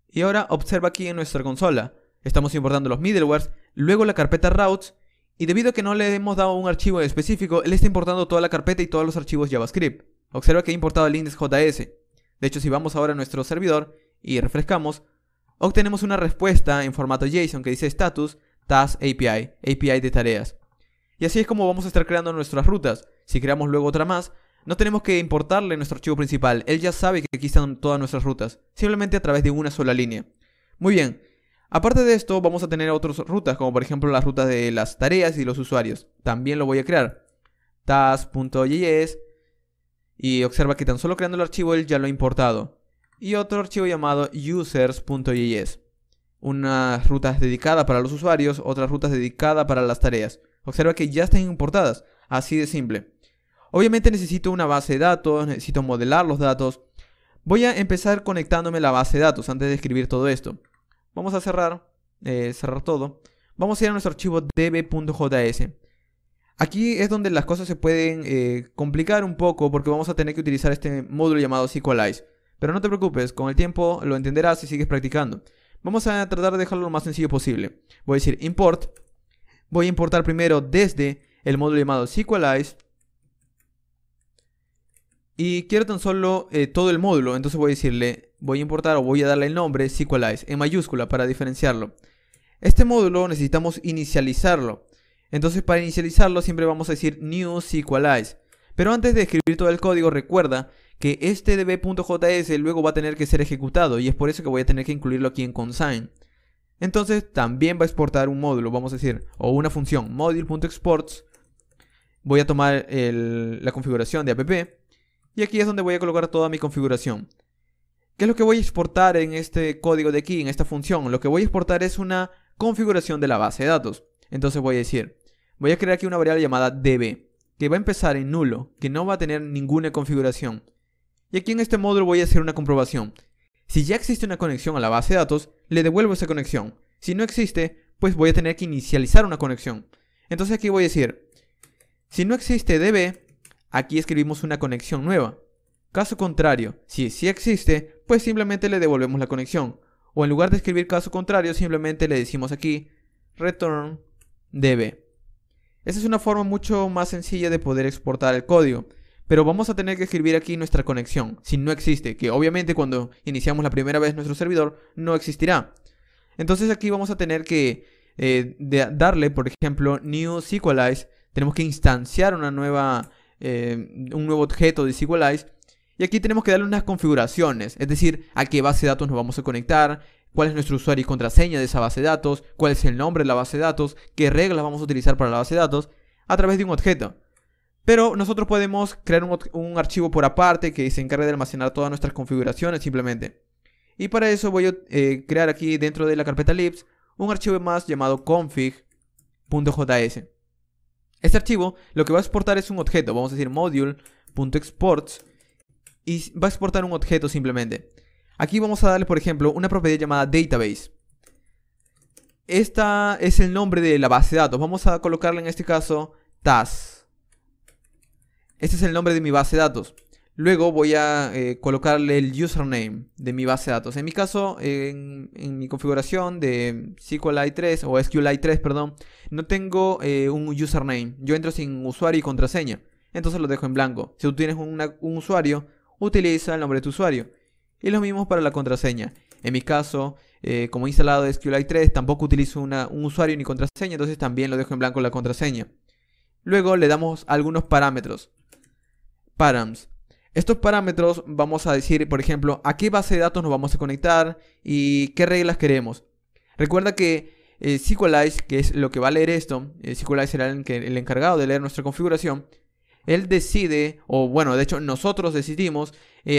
Y ahora observa aquí en nuestra consola. Estamos importando los middlewares, luego la carpeta routes, y debido a que no le hemos dado un archivo específico, él está importando toda la carpeta y todos los archivos JavaScript. Observa que he importado el index.js. De hecho, si vamos ahora a nuestro servidor y refrescamos, obtenemos una respuesta en formato JSON que dice status task API, API de tareas. Y así es como vamos a estar creando nuestras rutas. Si creamos luego otra más, no tenemos que importarle nuestro archivo principal. Él ya sabe que aquí están todas nuestras rutas, simplemente a través de una sola línea. Muy bien. Aparte de esto, vamos a tener otras rutas, como por ejemplo las rutas de las tareas y los usuarios. También lo voy a crear. task.js. Y observa que tan solo creando el archivo él ya lo ha importado. Y otro archivo llamado users.js. Unas rutas dedicadas para los usuarios, otras rutas dedicadas para las tareas. Observa que ya están importadas, así de simple. Obviamente necesito una base de datos, necesito modelar los datos. Voy a empezar conectándome a la base de datos antes de escribir todo esto. Vamos a cerrar todo. Vamos a ir a nuestro archivo db.js. Aquí es donde las cosas se pueden complicar un poco porque vamos a tener que utilizar este módulo llamado SQLize. Pero no te preocupes, con el tiempo lo entenderás si sigues practicando. Vamos a tratar de dejarlo lo más sencillo posible. Voy a decir import. Voy a importar primero desde el módulo llamado SQLize. Y quiero tan solo todo el módulo, entonces voy a decirle, voy a importar o voy a darle el nombre SQLize en mayúscula para diferenciarlo. Este módulo necesitamos inicializarlo. Entonces para inicializarlo siempre vamos a decir new SQLize. Pero antes de escribir todo el código recuerda que este db.js luego va a tener que ser ejecutado y es por eso que voy a tener que incluirlo aquí en consign. Entonces también va a exportar un módulo, vamos a decir, o una función, module.exports. Voy a tomar la configuración de app. Y aquí es donde voy a colocar toda mi configuración. ¿Qué es lo que voy a exportar en este código de aquí, en esta función? Lo que voy a exportar es una configuración de la base de datos. Entonces voy a decir, voy a crear aquí una variable llamada db, que va a empezar en nulo, que no va a tener ninguna configuración. Y aquí en este módulo voy a hacer una comprobación. Si ya existe una conexión a la base de datos, le devuelvo esa conexión. Si no existe, pues voy a tener que inicializar una conexión. Entonces aquí voy a decir, si no existe db, aquí escribimos una conexión nueva. Caso contrario, si sí existe, pues simplemente le devolvemos la conexión. O en lugar de escribir caso contrario, simplemente le decimos aquí return db. Esa es una forma mucho más sencilla de poder exportar el código. Pero vamos a tener que escribir aquí nuestra conexión, si no existe, que obviamente cuando iniciamos la primera vez nuestro servidor no existirá. Entonces aquí vamos a tener que darle, por ejemplo, new SQLize. Tenemos que instanciar un nuevo objeto de SQLize. Y aquí tenemos que darle unas configuraciones, es decir, a qué base de datos nos vamos a conectar, cuál es nuestro usuario y contraseña de esa base de datos, cuál es el nombre de la base de datos, qué reglas vamos a utilizar para la base de datos, a través de un objeto. Pero nosotros podemos crear un archivo por aparte que se encargue de almacenar todas nuestras configuraciones simplemente. Y para eso voy a crear aquí dentro de la carpeta libs un archivo más llamado config.js. Este archivo lo que va a exportar es un objeto, vamos a decir module.exports, y va a exportar un objeto simplemente. Aquí vamos a darle, por ejemplo, una propiedad llamada database. Esta es el nombre de la base de datos. Vamos a colocarle en este caso TAS. Este es el nombre de mi base de datos. Luego voy a colocarle el username de mi base de datos. En mi caso, en mi configuración de SQLite 3 o SQLite 3, perdón, no tengo un username. Yo entro sin usuario y contraseña. Entonces lo dejo en blanco. Si tú tienes un usuario, utiliza el nombre de tu usuario. Y lo mismo para la contraseña. En mi caso, como he instalado SQLite 3, tampoco utilizo un usuario ni contraseña. Entonces también lo dejo en blanco la contraseña. Luego le damos algunos parámetros. Params. Estos parámetros vamos a decir, por ejemplo, a qué base de datos nos vamos a conectar y qué reglas queremos. Recuerda que SQLize, que es lo que va a leer esto, SQLize será el encargado de leer nuestra configuración. Él decide, o bueno, de hecho nosotros decidimos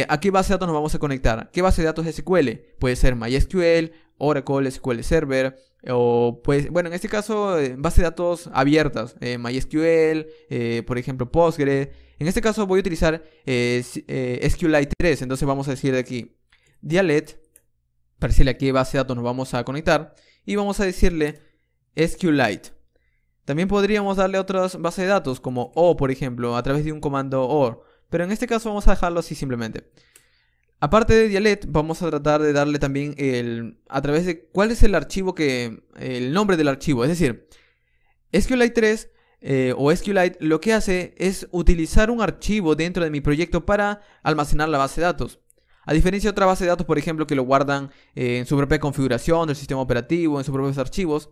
a qué base de datos nos vamos a conectar. ¿Qué base de datos es SQL? Puede ser MySQL, Oracle, SQL Server, o pues, bueno, en este caso base de datos abiertas, MySQL, por ejemplo Postgres. En este caso voy a utilizar SQLite 3, entonces vamos a decir de aquí dialet, para decirle a qué base de datos nos vamos a conectar, y vamos a decirle SQLite. También podríamos darle otras bases de datos como O, por ejemplo, a través de un comando OR, pero en este caso vamos a dejarlo así simplemente. Aparte de dialet, vamos a tratar de darle también a través de cuál es el archivo el nombre del archivo, es decir, SQLite 3 o SQLite lo que hace es utilizar un archivo dentro de mi proyecto para almacenar la base de datos. A diferencia de otra base de datos, por ejemplo, que lo guardan en su propia configuración del sistema operativo, en sus propios archivos,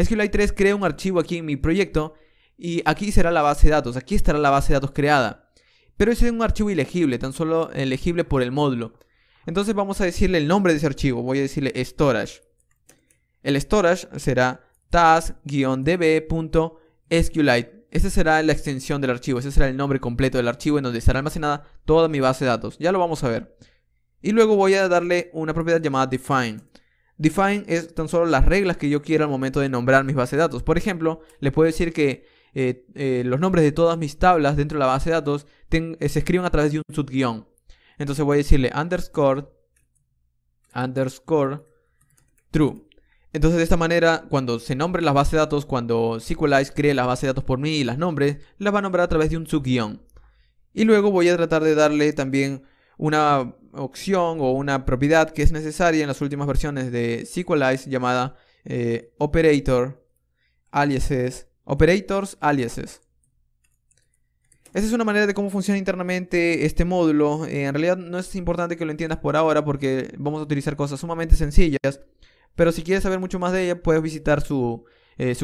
SQLite 3 crea un archivo aquí en mi proyecto y aquí será la base de datos, aquí estará la base de datos creada. Pero ese es un archivo ilegible, tan solo legible por el módulo. Entonces vamos a decirle el nombre de ese archivo, voy a decirle storage. El storage será tas-db.sqlite. Esa será la extensión del archivo, ese será el nombre completo del archivo en donde estará almacenada toda mi base de datos. Ya lo vamos a ver. Y luego voy a darle una propiedad llamada define. Define es tan solo las reglas que yo quiero al momento de nombrar mis bases de datos. Por ejemplo, le puedo decir que los nombres de todas mis tablas dentro de la base de datos se escriben a través de un subguión. Entonces voy a decirle underscore true. Entonces de esta manera, cuando se nombren las bases de datos, cuando SQLize cree las bases de datos por mí y las nombres, las va a nombrar a través de un subguión. Y luego voy a tratar de darle también una opción o una propiedad que es necesaria en las últimas versiones de SQLize llamada operators aliases. Esa es una manera de cómo funciona internamente este módulo. En realidad no es importante que lo entiendas por ahora porque vamos a utilizar cosas sumamente sencillas. Pero si quieres saber mucho más de ella, puedes visitar su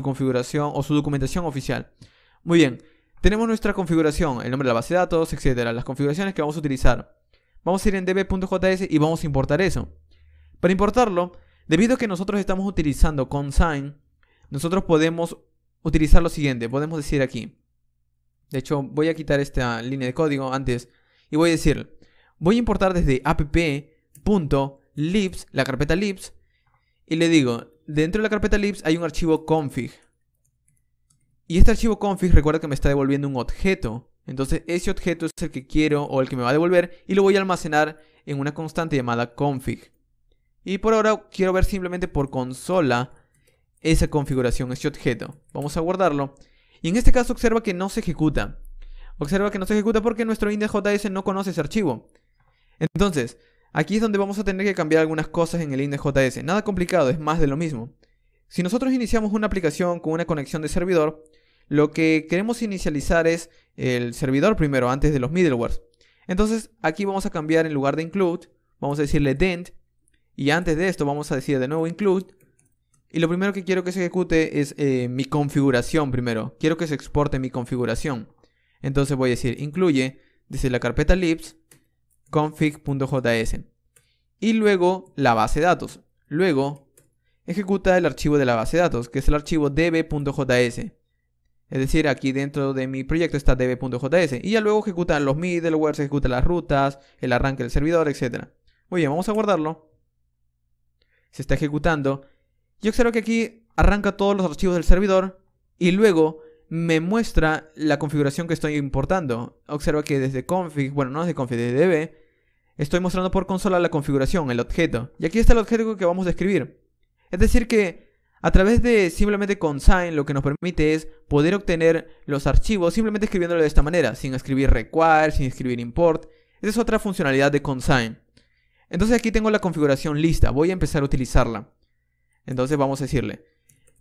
configuración o su documentación oficial. Muy bien, tenemos nuestra configuración, el nombre de la base de datos, etcétera, las configuraciones que vamos a utilizar. Vamos a ir en db.js y vamos a importar eso. Para importarlo, debido a que nosotros estamos utilizando consign, nosotros podemos utilizar lo siguiente. Podemos decir aquí. De hecho, voy a quitar esta línea de código antes y voy a decir, voy a importar desde app.libs, la carpeta libs, y le digo, dentro de la carpeta libs hay un archivo config. Y este archivo config recuerda que me está devolviendo un objeto. Entonces ese objeto es el que quiero o el que me va a devolver y lo voy a almacenar en una constante llamada config. Y por ahora quiero ver simplemente por consola esa configuración, ese objeto. Vamos a guardarlo. Y en este caso observa que no se ejecuta. Observa que no se ejecuta porque nuestro index.js no conoce ese archivo. Entonces, aquí es donde vamos a tener que cambiar algunas cosas en el index.js. Nada complicado, es más de lo mismo. Si nosotros iniciamos una aplicación con una conexión de servidor, lo que queremos inicializar es el servidor primero, antes de los middlewares. Entonces, aquí vamos a cambiar en lugar de include, vamos a decirle dent, y antes de esto vamos a decir de nuevo include. Y lo primero que quiero que se ejecute es mi configuración primero. Quiero que se exporte mi configuración. Entonces voy a decir incluye desde la carpeta libs config.js. Y luego la base de datos. Luego ejecuta el archivo de la base de datos, que es el archivo db.js. Es decir, aquí dentro de mi proyecto está db.js. Y ya luego ejecuta los middlewares, ejecuta las rutas, el arranque del servidor, etc. Muy bien, vamos a guardarlo. Se está ejecutando. Y observo que aquí arranca todos los archivos del servidor. Y luego me muestra la configuración que estoy importando. Observa que desde config, bueno, no desde config, desde db, estoy mostrando por consola la configuración, el objeto. Y aquí está el objeto que vamos a escribir. Es decir que a través de simplemente consign lo que nos permite es poder obtener los archivos simplemente escribiéndolo de esta manera, sin escribir require, sin escribir import. Esa es otra funcionalidad de consign. Entonces aquí tengo la configuración lista, voy a empezar a utilizarla. Entonces vamos a decirle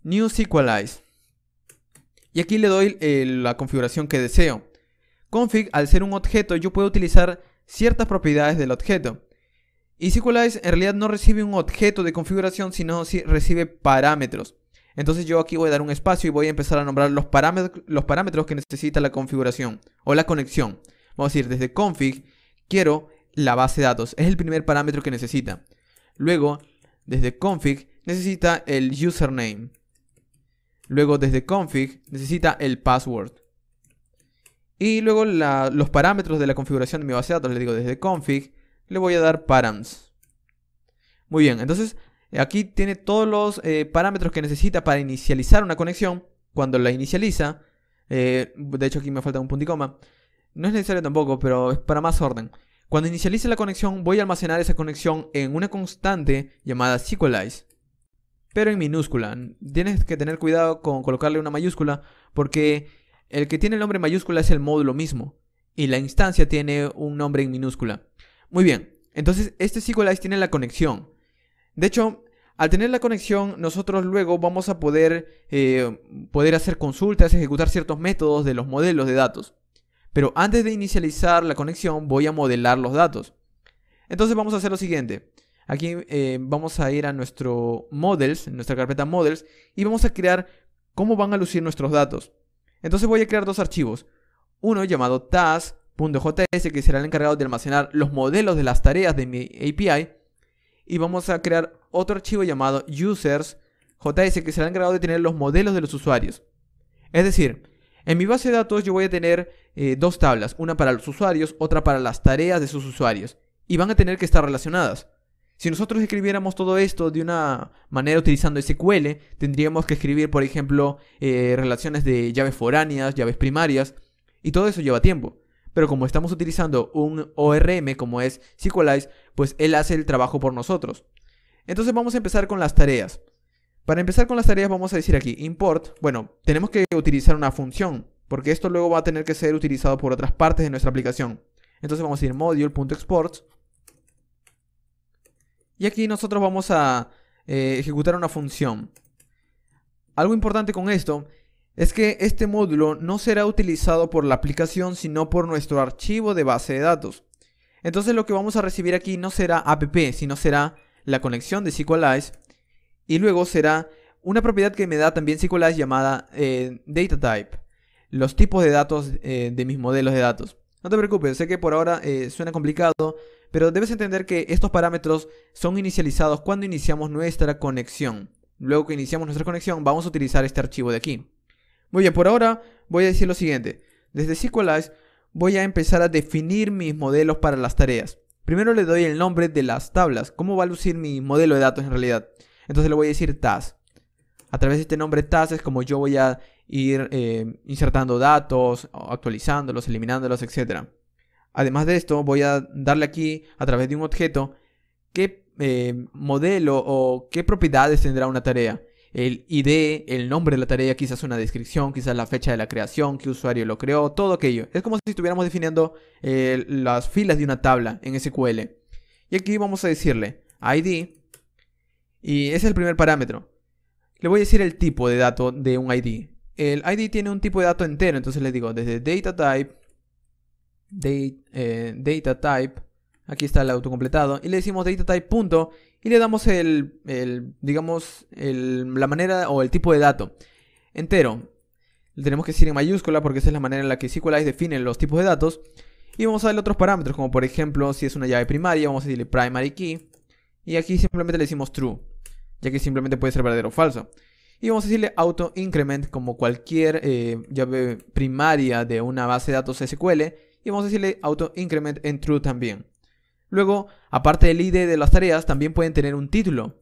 new SQLize. Y aquí le doy la configuración que deseo. Config, al ser un objeto, yo puedo utilizar ciertas propiedades del objeto. Y SQLize en realidad no recibe un objeto de configuración, sino recibe parámetros. Entonces yo aquí voy a dar un espacio y voy a empezar a nombrar los parámetros que necesita la configuración o la conexión. Vamos a decir, desde config quiero la base de datos. Es el primer parámetro que necesita. Luego, desde config necesita el username. Luego, desde config necesita el password. Y luego los parámetros de la configuración de mi base de datos. Le digo desde config, le voy a dar params. Muy bien, entonces aquí tiene todos los parámetros que necesita para inicializar una conexión. Cuando la inicializa, de hecho aquí me falta un punto y coma. No es necesario tampoco, pero es para más orden. Cuando inicialice la conexión, voy a almacenar esa conexión en una constante llamada SQLize, pero en minúscula. Tienes que tener cuidado con colocarle una mayúscula, porque el que tiene el nombre en mayúscula es el módulo mismo, y la instancia tiene un nombre en minúscula. Muy bien, entonces este SQLize tiene la conexión. De hecho, al tener la conexión, nosotros luego vamos a poder hacer consultas, ejecutar ciertos métodos de los modelos de datos. Pero antes de inicializar la conexión, voy a modelar los datos. Entonces vamos a hacer lo siguiente. Aquí vamos a ir a nuestro models, en nuestra carpeta models, y vamos a crear cómo van a lucir nuestros datos. Entonces voy a crear dos archivos. Uno llamado task.js, que será el encargado de almacenar los modelos de las tareas de mi API. Y vamos a crear otro archivo llamado users.js, que será el encargado de tener los modelos de los usuarios. Es decir, en mi base de datos yo voy a tener dos tablas, una para los usuarios, otra para las tareas de sus usuarios, y van a tener que estar relacionadas. Si nosotros escribiéramos todo esto de una manera utilizando SQL, tendríamos que escribir, por ejemplo, relaciones de llaves foráneas, llaves primarias, y todo eso lleva tiempo. Pero como estamos utilizando un ORM como es SQLize, pues él hace el trabajo por nosotros. Entonces vamos a empezar con las tareas. Para empezar con las tareas vamos a decir aquí import. Bueno, tenemos que utilizar una función, porque esto luego va a tener que ser utilizado por otras partes de nuestra aplicación. Entonces vamos a decir module.export. Y aquí nosotros vamos a ejecutar una función. Algo importante con esto es que este módulo no será utilizado por la aplicación, sino por nuestro archivo de base de datos. Entonces lo que vamos a recibir aquí no será app, sino será la conexión de SQLize. Y luego será una propiedad que me da también SQLize llamada dataType. Los tipos de datos de mis modelos de datos. No te preocupes, sé que por ahora suena complicado, pero debes entender que estos parámetros son inicializados cuando iniciamos nuestra conexión. Luego que iniciamos nuestra conexión vamos a utilizar este archivo de aquí. Muy bien, por ahora voy a decir lo siguiente. Desde SQLize voy a empezar a definir mis modelos para las tareas. Primero le doy el nombre de las tablas. ¿Cómo va a lucir mi modelo de datos en realidad? Entonces le voy a decir task. A través de este nombre task es como yo voy a ir insertando datos, actualizándolos, eliminándolos, etc. Además de esto, voy a darle aquí, a través de un objeto, qué modelo o qué propiedades tendrá una tarea. el ID, el nombre de la tarea, quizás una descripción, quizás la fecha de la creación, qué usuario lo creó, todo aquello. Es como si estuviéramos definiendo las filas de una tabla en SQL. Y aquí vamos a decirle ID, y ese es el primer parámetro. Le voy a decir el tipo de dato de un ID. El ID tiene un tipo de dato entero, entonces le digo desde data type, aquí está el autocompletado, y le decimos datatype punto, y le damos la manera o el tipo de dato entero. Le tenemos que decir en mayúscula porque esa es la manera en la que SQLite define los tipos de datos. Y vamos a darle otros parámetros, como por ejemplo, si es una llave primaria, vamos a decirle primary key, y aquí simplemente le decimos true, ya que simplemente puede ser verdadero o falso. Y vamos a decirle auto increment como cualquier llave primaria de una base de datos SQL, y vamos a decirle auto increment en true también. Luego, aparte del ID de las tareas, también pueden tener un título,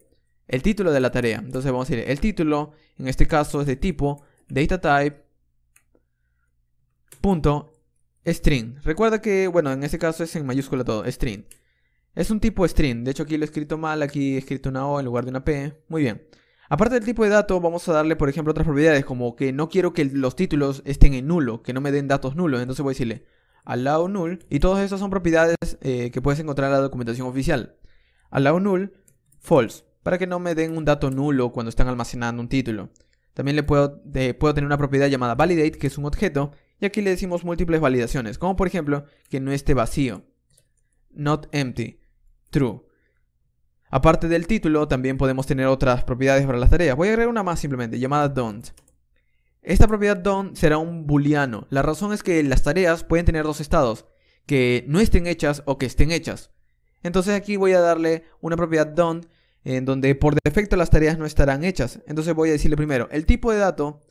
el título de la tarea. Entonces vamos a decir, el título, en este caso es de tipo datatype.string. Recuerda que, bueno, en este caso es en mayúscula todo, string. Es un tipo string, de hecho aquí lo he escrito mal, aquí he escrito una O en lugar de una P. Muy bien. Aparte del tipo de dato, vamos a darle, por ejemplo, otras propiedades, como que no quiero que los títulos estén en nulo, que no me den datos nulos. Entonces voy a decirle allow null, y todas esas son propiedades que puedes encontrar en la documentación oficial. Allow null false, para que no me den un dato nulo cuando están almacenando un título. También puedo tener una propiedad llamada validate, que es un objeto, y aquí le decimos múltiples validaciones, como por ejemplo que no esté vacío, not empty, true. Aparte del título, también podemos tener otras propiedades para las tareas. Voy a agregar una más simplemente, llamada don't. Esta propiedad don't será un booleano. La razón es que las tareas pueden tener dos estados, que no estén hechas o que estén hechas. Entonces aquí voy a darle una propiedad don't en donde por defecto las tareas no estarán hechas. Entonces voy a decirle primero, el tipo de dato,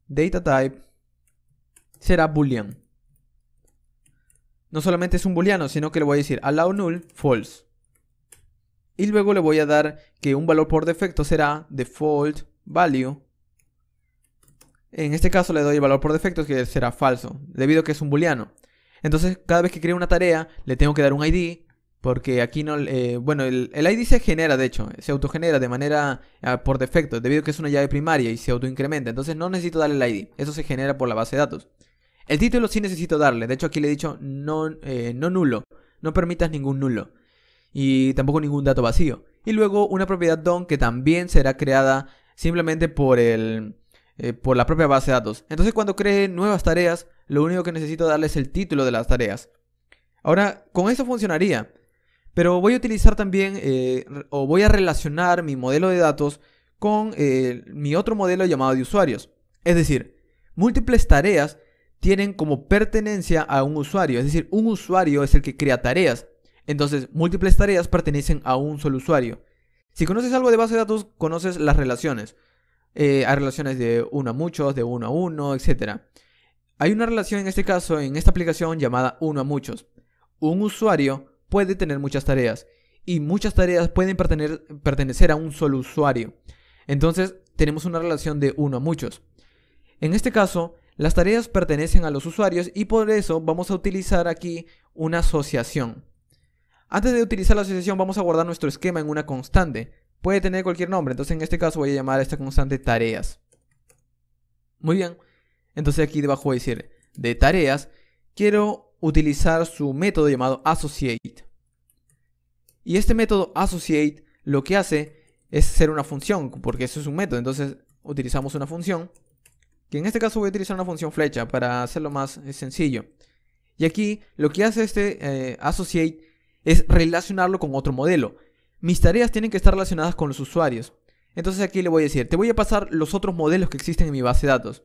datatype, será boolean. No solamente es un booleano, sino que le voy a decir allow null false. Y luego le voy a dar que un valor por defecto será default value. En este caso le doy el valor por defecto que será falso, debido a que es un booleano. Entonces cada vez que creo una tarea le tengo que dar un ID, porque aquí no... bueno, el ID se genera, de hecho, se autogenera de manera por defecto, debido a que es una llave primaria y se autoincrementa. Entonces no necesito darle el ID, eso se genera por la base de datos. El título sí necesito darle, de hecho aquí le he dicho no nulo, no permitas ningún nulo. Y tampoco ningún dato vacío. Y luego una propiedad don't que también será creada simplemente por la propia base de datos. Entonces cuando cree nuevas tareas, lo único que necesito darle es el título de las tareas. Ahora, con eso funcionaría. Pero voy a utilizar también, o voy a relacionar mi modelo de datos con mi otro modelo llamado de usuarios. Es decir, múltiples tareas tienen como pertenencia a un usuario. Es decir, un usuario es el que crea tareas. Entonces, múltiples tareas pertenecen a un solo usuario. Si conoces algo de base de datos, conoces las relaciones. Hay relaciones de uno a muchos, de uno a uno, etc. Hay una relación en este caso, en esta aplicación llamada uno a muchos. Un usuario puede tener muchas tareas y muchas tareas pueden pertenecer a un solo usuario. Entonces, tenemos una relación de uno a muchos. En este caso, las tareas pertenecen a los usuarios y por eso vamos a utilizar aquí una asociación. Antes de utilizar la asociación vamos a guardar nuestro esquema en una constante. Puede tener cualquier nombre, entonces en este caso voy a llamar a esta constante tareas. Muy bien, entonces aquí debajo voy a decir de tareas, quiero utilizar su método llamado associate. Y este método associate lo que hace es ser una función, porque eso es un método. Entonces utilizamos una función, que en este caso voy a utilizar una función flecha para hacerlo más sencillo. Y aquí lo que hace este associate es relacionarlo con otro modelo. Mis tareas tienen que estar relacionadas con los usuarios. Entonces aquí le voy a decir, te voy a pasar los otros modelos que existen en mi base de datos.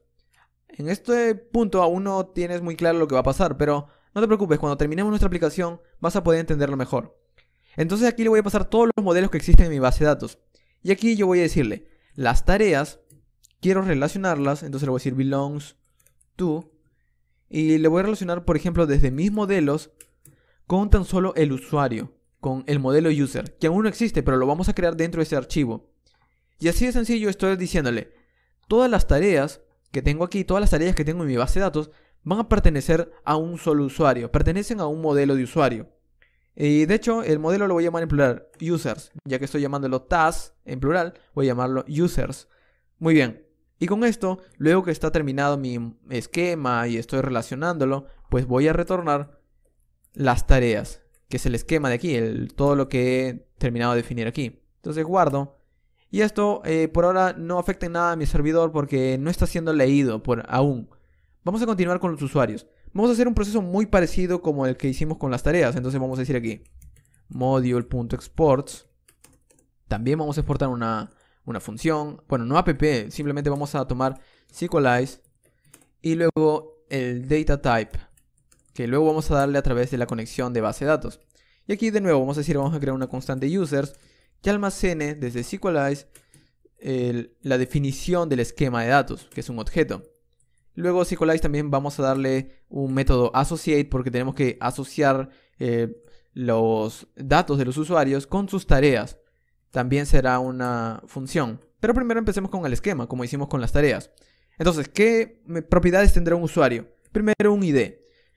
En este punto aún no tienes muy claro lo que va a pasar, pero no te preocupes, cuando terminemos nuestra aplicación vas a poder entenderlo mejor. Entonces aquí le voy a pasar todos los modelos que existen en mi base de datos. Y aquí yo voy a decirle, las tareas, quiero relacionarlas, entonces le voy a decir belongs to, y le voy a relacionar, por ejemplo, desde mis modelos con tan solo el usuario, con el modelo user, que aún no existe, pero lo vamos a crear dentro de ese archivo. Y así de sencillo estoy diciéndole, todas las tareas que tengo aquí, todas las tareas que tengo en mi base de datos, van a pertenecer a un solo usuario, pertenecen a un modelo de usuario. Y de hecho, el modelo lo voy a llamar en plural, users, ya que estoy llamándolo tasks en plural, voy a llamarlo users. Muy bien. Y con esto, luego que está terminado mi esquema y estoy relacionándolo, pues voy a retornar las tareas, que es el esquema de aquí, todo lo que he terminado de definir aquí. Entonces guardo. Y esto por ahora no afecta en nada a mi servidor porque no está siendo leído aún. Vamos a continuar con los usuarios. Vamos a hacer un proceso muy parecido como el que hicimos con las tareas. Entonces vamos a decir aquí module.exports. También vamos a exportar una función. Bueno, no app, simplemente vamos a tomar SQLize y luego el data type, que luego vamos a darle a través de la conexión de base de datos. Y aquí de nuevo vamos a decir, vamos a crear una constante users que almacene desde SQLize la definición del esquema de datos, que es un objeto. Luego SQLize también vamos a darle un método associate porque tenemos que asociar los datos de los usuarios con sus tareas. También será una función. Pero primero empecemos con el esquema, como hicimos con las tareas. Entonces, ¿qué propiedades tendrá un usuario? Primero un ID.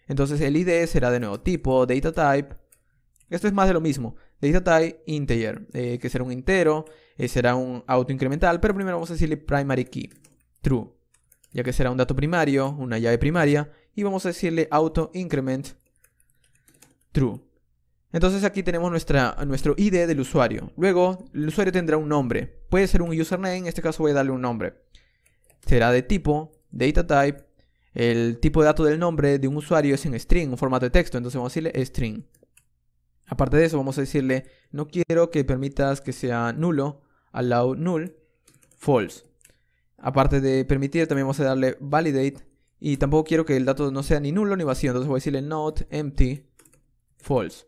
Entonces el ID será de nuevo tipo dataType. Esto es más de lo mismo. DataType integer, que será un entero, será un autoincremental, pero primero vamos a decirle primary key, true, ya que será un dato primario, una llave primaria, y vamos a decirle autoincrement true. Entonces aquí tenemos nuestro ID del usuario. Luego, el usuario tendrá un nombre. Puede ser un username, en este caso voy a darle un nombre. Será de tipo dataType. El tipo de dato del nombre de un usuario es en string, un formato de texto, entonces vamos a decirle string. Aparte de eso, vamos a decirle, no quiero que permitas que sea nulo, allow null, false. Aparte de permitir, también vamos a darle validate, y tampoco quiero que el dato no sea ni nulo ni vacío, entonces voy a decirle not empty, false.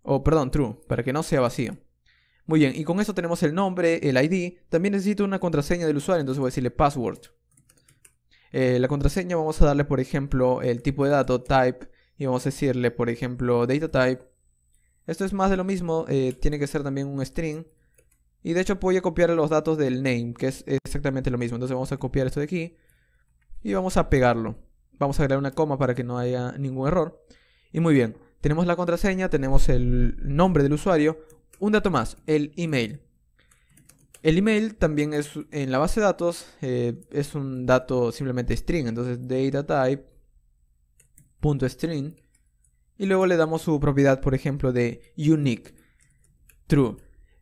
O perdón, true, para que no sea vacío. Muy bien, y con eso tenemos el nombre, el ID. También necesito una contraseña del usuario, entonces voy a decirle password. La contraseña vamos a darle, por ejemplo, el tipo de dato, type, y vamos a decirle, por ejemplo, dataType. Esto es más de lo mismo, tiene que ser también un string. Y de hecho voy a copiar los datos del name, que es exactamente lo mismo. Entonces vamos a copiar esto de aquí y vamos a pegarlo. Vamos a agregar una coma para que no haya ningún error. Y muy bien, tenemos la contraseña, tenemos el nombre del usuario. Un dato más, el email. El email también es en la base de datos, es un dato simplemente string. Entonces dataType.string. Y luego le damos su propiedad, por ejemplo, de unique, true.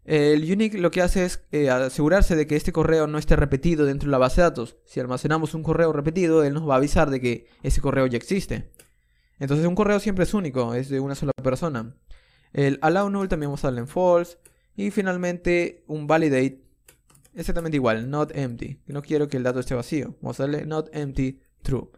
El unique lo que hace es asegurarse de que este correo no esté repetido dentro de la base de datos. Si almacenamos un correo repetido, él nos va a avisar de que ese correo ya existe. Entonces un correo siempre es único, es de una sola persona. El allow null también vamos a darle en false. Y finalmente un validate, exactamente igual, not empty. No quiero que el dato esté vacío. Vamos a darle not empty, true.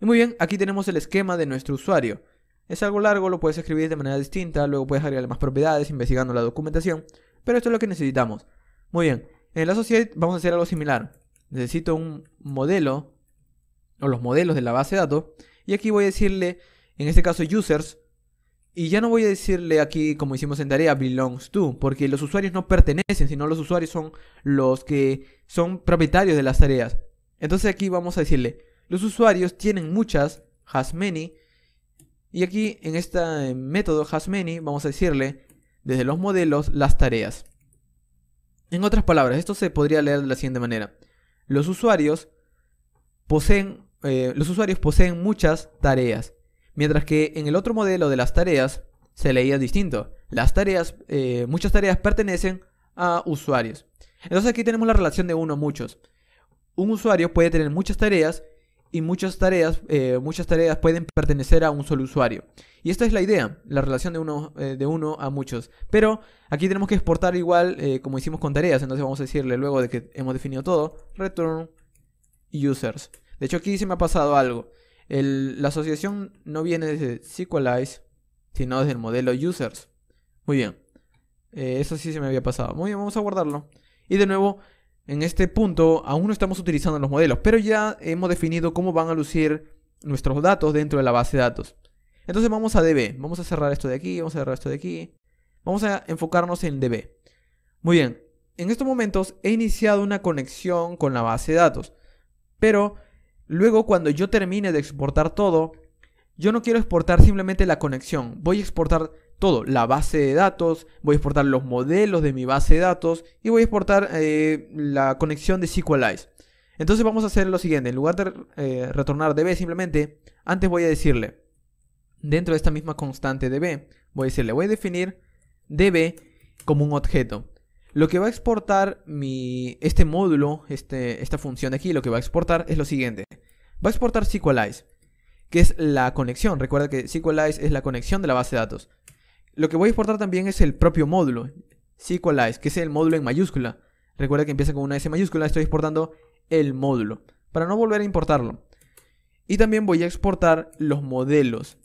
Y muy bien, aquí tenemos el esquema de nuestro usuario. Es algo largo, lo puedes escribir de manera distinta, luego puedes agregarle más propiedades investigando la documentación, pero esto es lo que necesitamos. Muy bien, en la Associate vamos a hacer algo similar. Necesito un modelo, o los modelos de la base de datos, y aquí voy a decirle, en este caso, users, y ya no voy a decirle aquí, como hicimos en tarea, belongs to, porque los usuarios no pertenecen, sino los usuarios son los que son propietarios de las tareas. Entonces aquí vamos a decirle, los usuarios tienen muchas, has many, y aquí en este método hasMany vamos a decirle desde los modelos las tareas. En otras palabras, esto se podría leer de la siguiente manera. Los usuarios poseen muchas tareas, mientras que en el otro modelo de las tareas se leía distinto. Muchas tareas pertenecen a usuarios. Entonces aquí tenemos la relación de uno a muchos. Un usuario puede tener muchas tareas y muchas tareas pueden pertenecer a un solo usuario. Y esta es la idea, la relación de uno a muchos. Pero aquí tenemos que exportar igual como hicimos con tareas. Entonces vamos a decirle, luego de que hemos definido todo, return users. De hecho aquí se me ha pasado algo. La asociación no viene desde SQLize, sino desde el modelo users. Muy bien. Eso sí se me había pasado. Muy bien, vamos a guardarlo. Y de nuevo, en este punto aún no estamos utilizando los modelos, pero ya hemos definido cómo van a lucir nuestros datos dentro de la base de datos. Entonces vamos a DB, vamos a cerrar esto de aquí, vamos a cerrar esto de aquí. Vamos a enfocarnos en DB. Muy bien, en estos momentos he iniciado una conexión con la base de datos, pero luego cuando yo termine de exportar todo, yo no quiero exportar simplemente la conexión, voy a exportar todo, la base de datos, voy a exportar los modelos de mi base de datos y voy a exportar la conexión de SQLize. Entonces vamos a hacer lo siguiente, en lugar de retornar db simplemente, antes voy a decirle, dentro de esta misma constante db, voy a definir db como un objeto. Lo que va a exportar este módulo, esta función de aquí, lo que va a exportar es lo siguiente. Va a exportar SQLize, que es la conexión. Recuerda que SQLize es la conexión de la base de datos. Lo que voy a exportar también es el propio módulo, SQLize, que es el módulo en mayúscula. Recuerda que empieza con una S mayúscula, estoy exportando el módulo, para no volver a importarlo. Y también voy a exportar los modelos,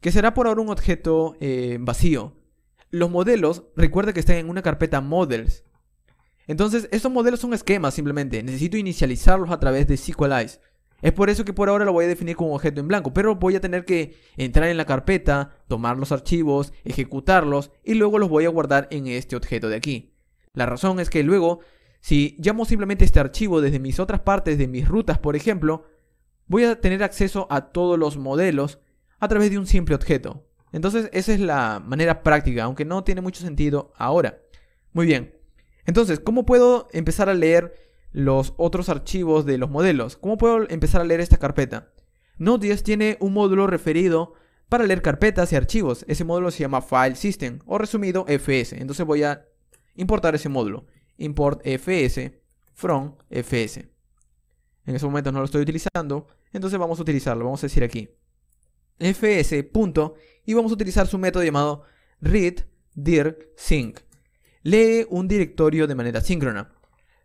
que será por ahora un objeto vacío. Los modelos, recuerda que están en una carpeta models. Entonces, estos modelos son esquemas simplemente. Necesito inicializarlos a través de SQLize. Es por eso que por ahora lo voy a definir como objeto en blanco. Pero voy a tener que entrar en la carpeta, tomar los archivos, ejecutarlos y luego los voy a guardar en este objeto de aquí. La razón es que luego, si llamo simplemente este archivo desde mis otras partes de mis rutas, por ejemplo, voy a tener acceso a todos los modelos a través de un simple objeto. Entonces esa es la manera práctica, aunque no tiene mucho sentido ahora. Muy bien. Entonces, ¿cómo puedo empezar a leer los otros archivos de los modelos? ¿Cómo puedo empezar a leer esta carpeta? Node.js tiene un módulo referido para leer carpetas y archivos. Ese módulo se llama File System, o resumido FS. Entonces voy a importar ese módulo. Import fs from fs. En ese momento no lo estoy utilizando, entonces vamos a utilizarlo. Vamos a decir aquí fs. Y vamos a utilizar su método llamado read_dir_sync. Lee un directorio de manera síncrona.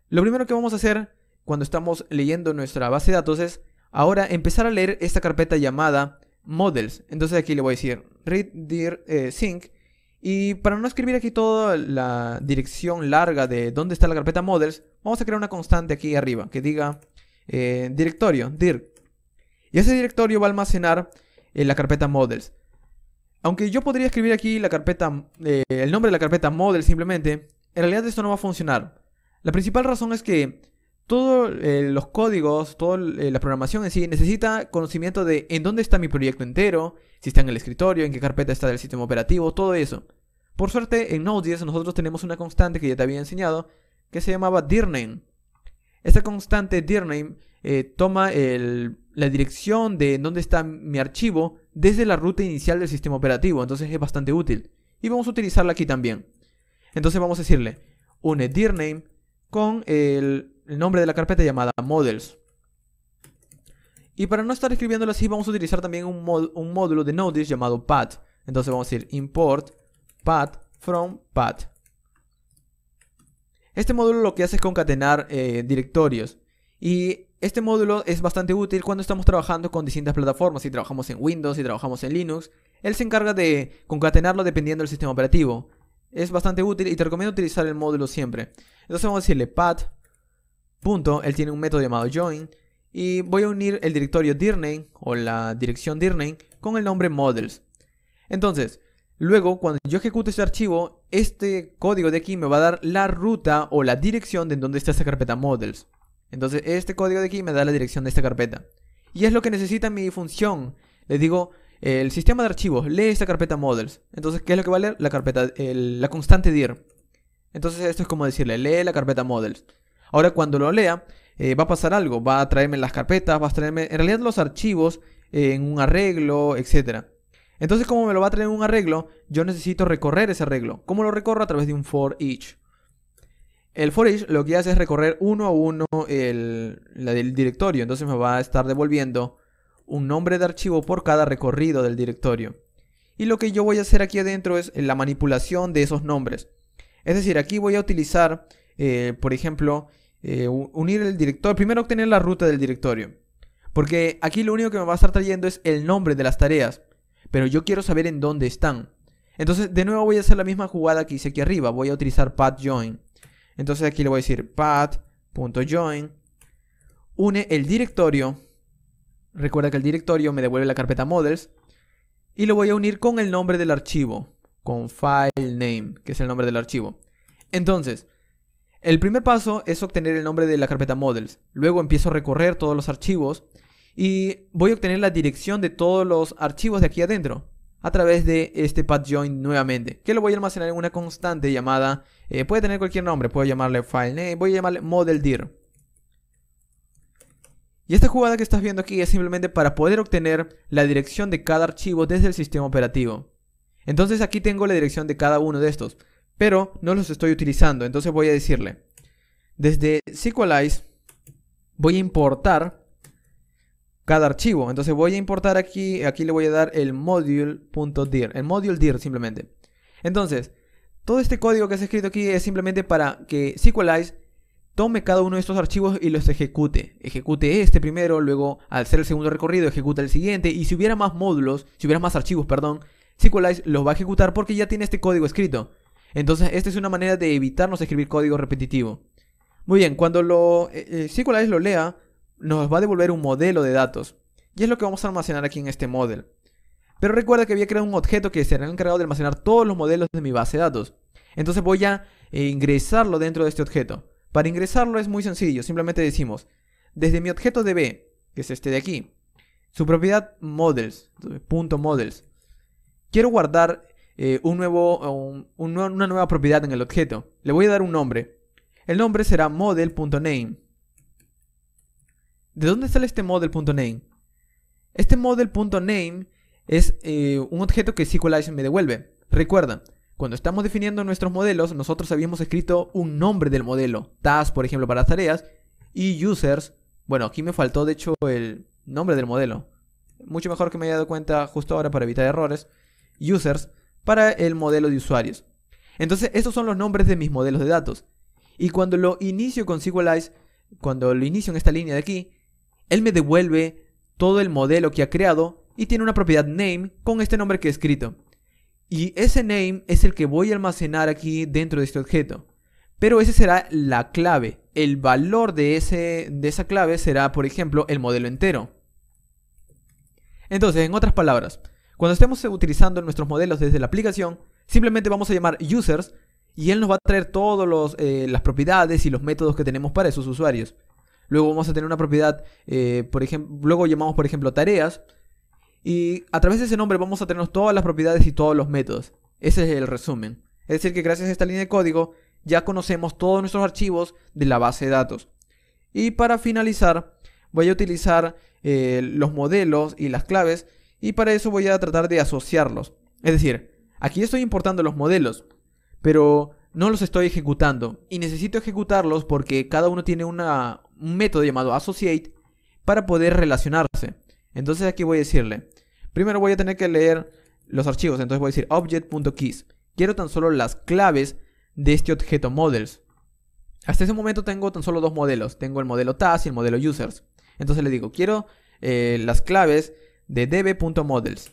Lo primero que vamos a hacer cuando estamos leyendo nuestra base de datos es ahora empezar a leer esta carpeta llamada models. Entonces aquí le voy a decir read_dir_sync. Y para no escribir aquí toda la dirección larga de dónde está la carpeta models, vamos a crear una constante aquí arriba que diga directorio, dir. Y ese directorio va a almacenar la carpeta models. Aunque yo podría escribir aquí la carpeta, el nombre de la carpeta models simplemente, en realidad esto no va a funcionar. La principal razón es que todos los códigos, toda la programación en sí necesita conocimiento de en dónde está mi proyecto entero, si está en el escritorio, en qué carpeta está del sistema operativo, todo eso. Por suerte en Node.js nosotros tenemos una constante que ya te había enseñado que se llamaba dirname. Esta constante dirname toma la dirección de en dónde está mi archivo desde la ruta inicial del sistema operativo, entonces es bastante útil. Y vamos a utilizarla aquí también. Entonces vamos a decirle une dirname con el nombre de la carpeta llamada models. Y para no estar escribiéndolo así, vamos a utilizar también un módulo de Node.js llamado path. Entonces vamos a decir import path from path. Este módulo lo que hace es concatenar directorios. Y este módulo es bastante útil cuando estamos trabajando con distintas plataformas. Si trabajamos en Windows, si trabajamos en Linux, él se encarga de concatenarlo dependiendo del sistema operativo. Es bastante útil y te recomiendo utilizar el módulo siempre. Entonces vamos a decirle path. Él tiene un método llamado join. Y voy a unir el directorio dirname o la dirección dirname con el nombre models. Entonces, luego cuando yo ejecute este archivo, este código de aquí me va a dar la ruta o la dirección de en donde está esta carpeta models. Entonces este código de aquí me da la dirección de esta carpeta. Y es lo que necesita mi función. Le digo, el sistema de archivos lee esta carpeta models. Entonces, ¿qué es lo que va a leer? La carpeta, la constante dir. Entonces esto es como decirle, lee la carpeta models. Ahora cuando lo lea, va a pasar algo. Va a traerme las carpetas, va a traerme en realidad los archivos en un arreglo, etc. Entonces, como me lo va a traer en un arreglo, yo necesito recorrer ese arreglo. ¿Cómo lo recorro? A través de un for each. El for each lo que hace es recorrer uno a uno el directorio. Entonces me va a estar devolviendo un nombre de archivo por cada recorrido del directorio. Y lo que yo voy a hacer aquí adentro es la manipulación de esos nombres. Es decir, aquí voy a utilizar, por ejemplo, unir el directorio. Primero obtener la ruta del directorio. Porque aquí lo único que me va a estar trayendo es el nombre de las tareas. Pero yo quiero saber en dónde están. Entonces de nuevo voy a hacer la misma jugada que hice aquí arriba. Voy a utilizar path join. Entonces aquí le voy a decir path.join. Une el directorio. Recuerda que el directorio me devuelve la carpeta models. Y lo voy a unir con el nombre del archivo. Con file name, que es el nombre del archivo. Entonces, el primer paso es obtener el nombre de la carpeta models. Luego empiezo a recorrer todos los archivos. Y voy a obtener la dirección de todos los archivos de aquí adentro. a través de este path join nuevamente, que lo voy a almacenar en una constante llamada, puede tener cualquier nombre, puedo llamarle file name, voy a llamarle model_dir. Y esta jugada que estás viendo aquí es simplemente para poder obtener la dirección de cada archivo desde el sistema operativo. Entonces aquí tengo la dirección de cada uno de estos, pero no los estoy utilizando. Entonces voy a decirle, desde SQLize voy a importar cada archivo. Entonces voy a importar aquí le voy a dar el module.dir, el module_dir simplemente. Entonces, todo este código que se ha escrito aquí es simplemente para que SQLize tome cada uno de estos archivos y los ejecute. Ejecute este primero, luego al hacer el segundo recorrido ejecuta el siguiente. Y si hubiera más módulos, si hubiera más archivos, perdón, SQLize los va a ejecutar porque ya tiene este código escrito. Entonces esta es una manera de evitarnos escribir código repetitivo. Muy bien, cuando SQLize lo lea, nos va a devolver un modelo de datos. Y es lo que vamos a almacenar aquí en este model. Pero recuerda que había creado un objeto que será encargado de almacenar todos los modelos de mi base de datos. Entonces voy a ingresarlo dentro de este objeto. Para ingresarlo es muy sencillo, simplemente decimos, desde mi objeto DB, que es este de aquí, su propiedad models, .models, quiero guardar una nueva propiedad en el objeto. Le voy a dar un nombre. El nombre será model.name. ¿De dónde sale este model.name? Este model.name es un objeto que SQLize me devuelve. Recuerda, cuando estamos definiendo nuestros modelos, nosotros habíamos escrito un nombre del modelo. Task, por ejemplo, para las tareas. Y users. Bueno, aquí me faltó, de hecho, el nombre del modelo. Mucho mejor que me haya dado cuenta justo ahora para evitar errores. Users, para el modelo de usuarios. Entonces, estos son los nombres de mis modelos de datos. Y cuando lo inicio con SQLize, cuando lo inicio en esta línea de aquí, él me devuelve todo el modelo que ha creado y tiene una propiedad name con este nombre que he escrito. Y ese name es el que voy a almacenar aquí dentro de este objeto. Pero ese será la clave. El valor de esa clave será, por ejemplo, el modelo entero. Entonces, en otras palabras, cuando estemos utilizando nuestros modelos desde la aplicación, simplemente vamos a llamar users y él nos va a traer todas las propiedades y los métodos que tenemos para esos usuarios. Luego vamos a tener una propiedad, luego llamamos por ejemplo tareas. Y a través de ese nombre vamos a tener todas las propiedades y todos los métodos. Ese es el resumen. Es decir que gracias a esta línea de código ya conocemos todos nuestros archivos de la base de datos. Y para finalizar voy a utilizar los modelos y las claves. Y para eso voy a tratar de asociarlos. Es decir, aquí estoy importando los modelos, pero no los estoy ejecutando. Y necesito ejecutarlos porque cada uno tiene un método llamado associate para poder relacionarse. Entonces aquí voy a decirle, primero voy a tener que leer los archivos. Entonces voy a decir object.keys. Quiero tan solo las claves de este objeto models. Hasta ese momento tengo tan solo dos modelos. Tengo el modelo task y el modelo users. Entonces le digo, quiero las claves de db.models.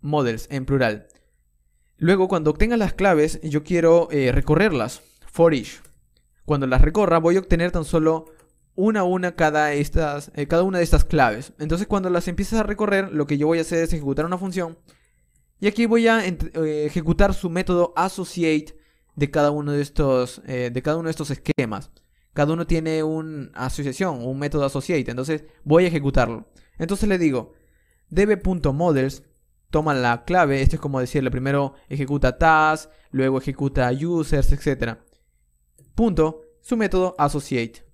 Models en plural. Luego cuando obtenga las claves yo quiero recorrerlas. For each. Cuando las recorra voy a obtener tan solo una a una cada una de estas claves. Entonces cuando las empieces a recorrer, lo que yo voy a hacer es ejecutar una función. Y aquí voy a ejecutar su método associate de cada uno de estos esquemas. Cada uno tiene una asociación, un método associate. Entonces voy a ejecutarlo. Entonces le digo, db.models, toma la clave. Esto es como decirle, primero ejecuta task, luego ejecuta users, etc. Punto, su método associate.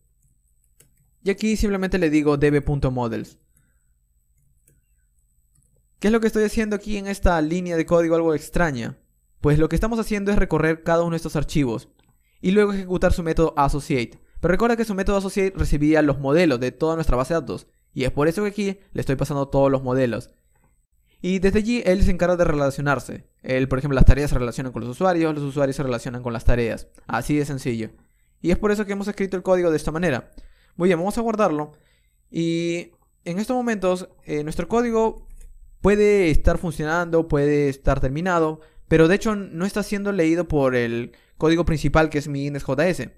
Y aquí simplemente le digo db.models. ¿Qué es lo que estoy haciendo aquí en esta línea de código algo extraña? Pues lo que estamos haciendo es recorrer cada uno de estos archivos y luego ejecutar su método associate. Pero recuerda que su método associate recibía los modelos de toda nuestra base de datos. Y es por eso que aquí le estoy pasando todos los modelos. Y desde allí él se encarga de relacionarse. Él, por ejemplo, las tareas se relacionan con los usuarios se relacionan con las tareas. Así de sencillo. Y es por eso que hemos escrito el código de esta manera. Muy bien, vamos a guardarlo. Y en estos momentos nuestro código puede estar funcionando, puede estar terminado, pero de hecho no está siendo leído por el código principal que es mi index.js. De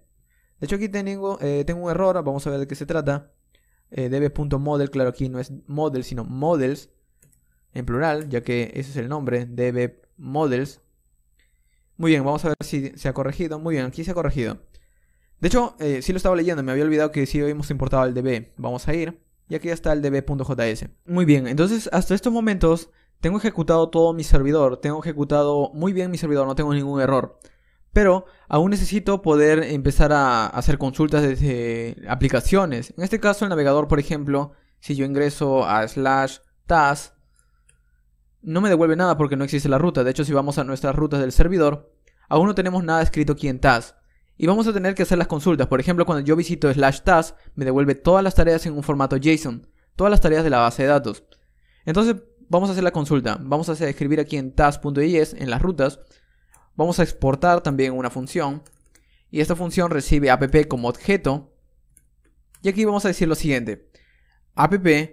hecho aquí tengo un error, vamos a ver de qué se trata. db.model, claro, aquí no es model sino models en plural, ya que ese es el nombre, db.models. Muy bien, vamos a ver si se ha corregido. Muy bien, aquí se ha corregido. De hecho, sí lo estaba leyendo, me había olvidado que sí habíamos importado el db. Vamos a ir, y aquí está el db.js. Muy bien, entonces hasta estos momentos tengo ejecutado todo mi servidor, tengo ejecutado muy bien mi servidor, no tengo ningún error. Pero aún necesito poder empezar a hacer consultas desde aplicaciones. En este caso el navegador, por ejemplo, si yo ingreso a /tas, no me devuelve nada porque no existe la ruta. De hecho, si vamos a nuestras rutas del servidor, aún no tenemos nada escrito aquí en tas. Y vamos a tener que hacer las consultas. Por ejemplo, cuando yo visito /tas, me devuelve todas las tareas en un formato JSON. Todas las tareas de la base de datos. Entonces, vamos a hacer la consulta. Vamos a escribir aquí en tas.is, en las rutas. Vamos a exportar también una función. Y esta función recibe app como objeto. Y aquí vamos a decir lo siguiente. app.get.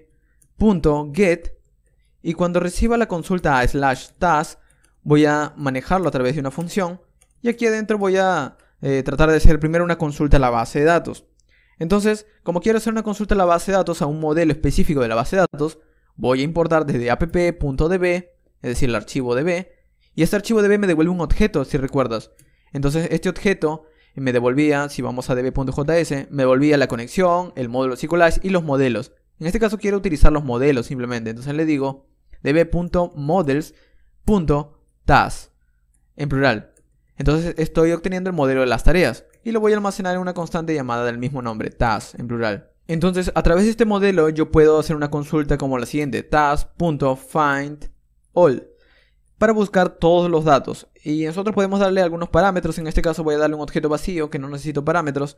Y cuando reciba la consulta a /tas, voy a manejarlo a través de una función. Y aquí adentro voy a tratar de hacer primero una consulta a la base de datos. Entonces, como quiero hacer una consulta a la base de datos, a un modelo específico de la base de datos, voy a importar desde app.db, es decir, el archivo db. Y este archivo db me devuelve un objeto, si recuerdas. Entonces, este objeto me devolvía, si vamos a db.js, me devolvía la conexión, el módulo SQLite y los modelos. En este caso quiero utilizar los modelos simplemente. Entonces le digo db.models.tas en plural. Entonces estoy obteniendo el modelo de las tareas y lo voy a almacenar en una constante llamada del mismo nombre, tas en plural. Entonces a través de este modelo yo puedo hacer una consulta como la siguiente, tas.findAll, para buscar todos los datos. Y nosotros podemos darle algunos parámetros. En este caso voy a darle un objeto vacío que no necesito parámetros.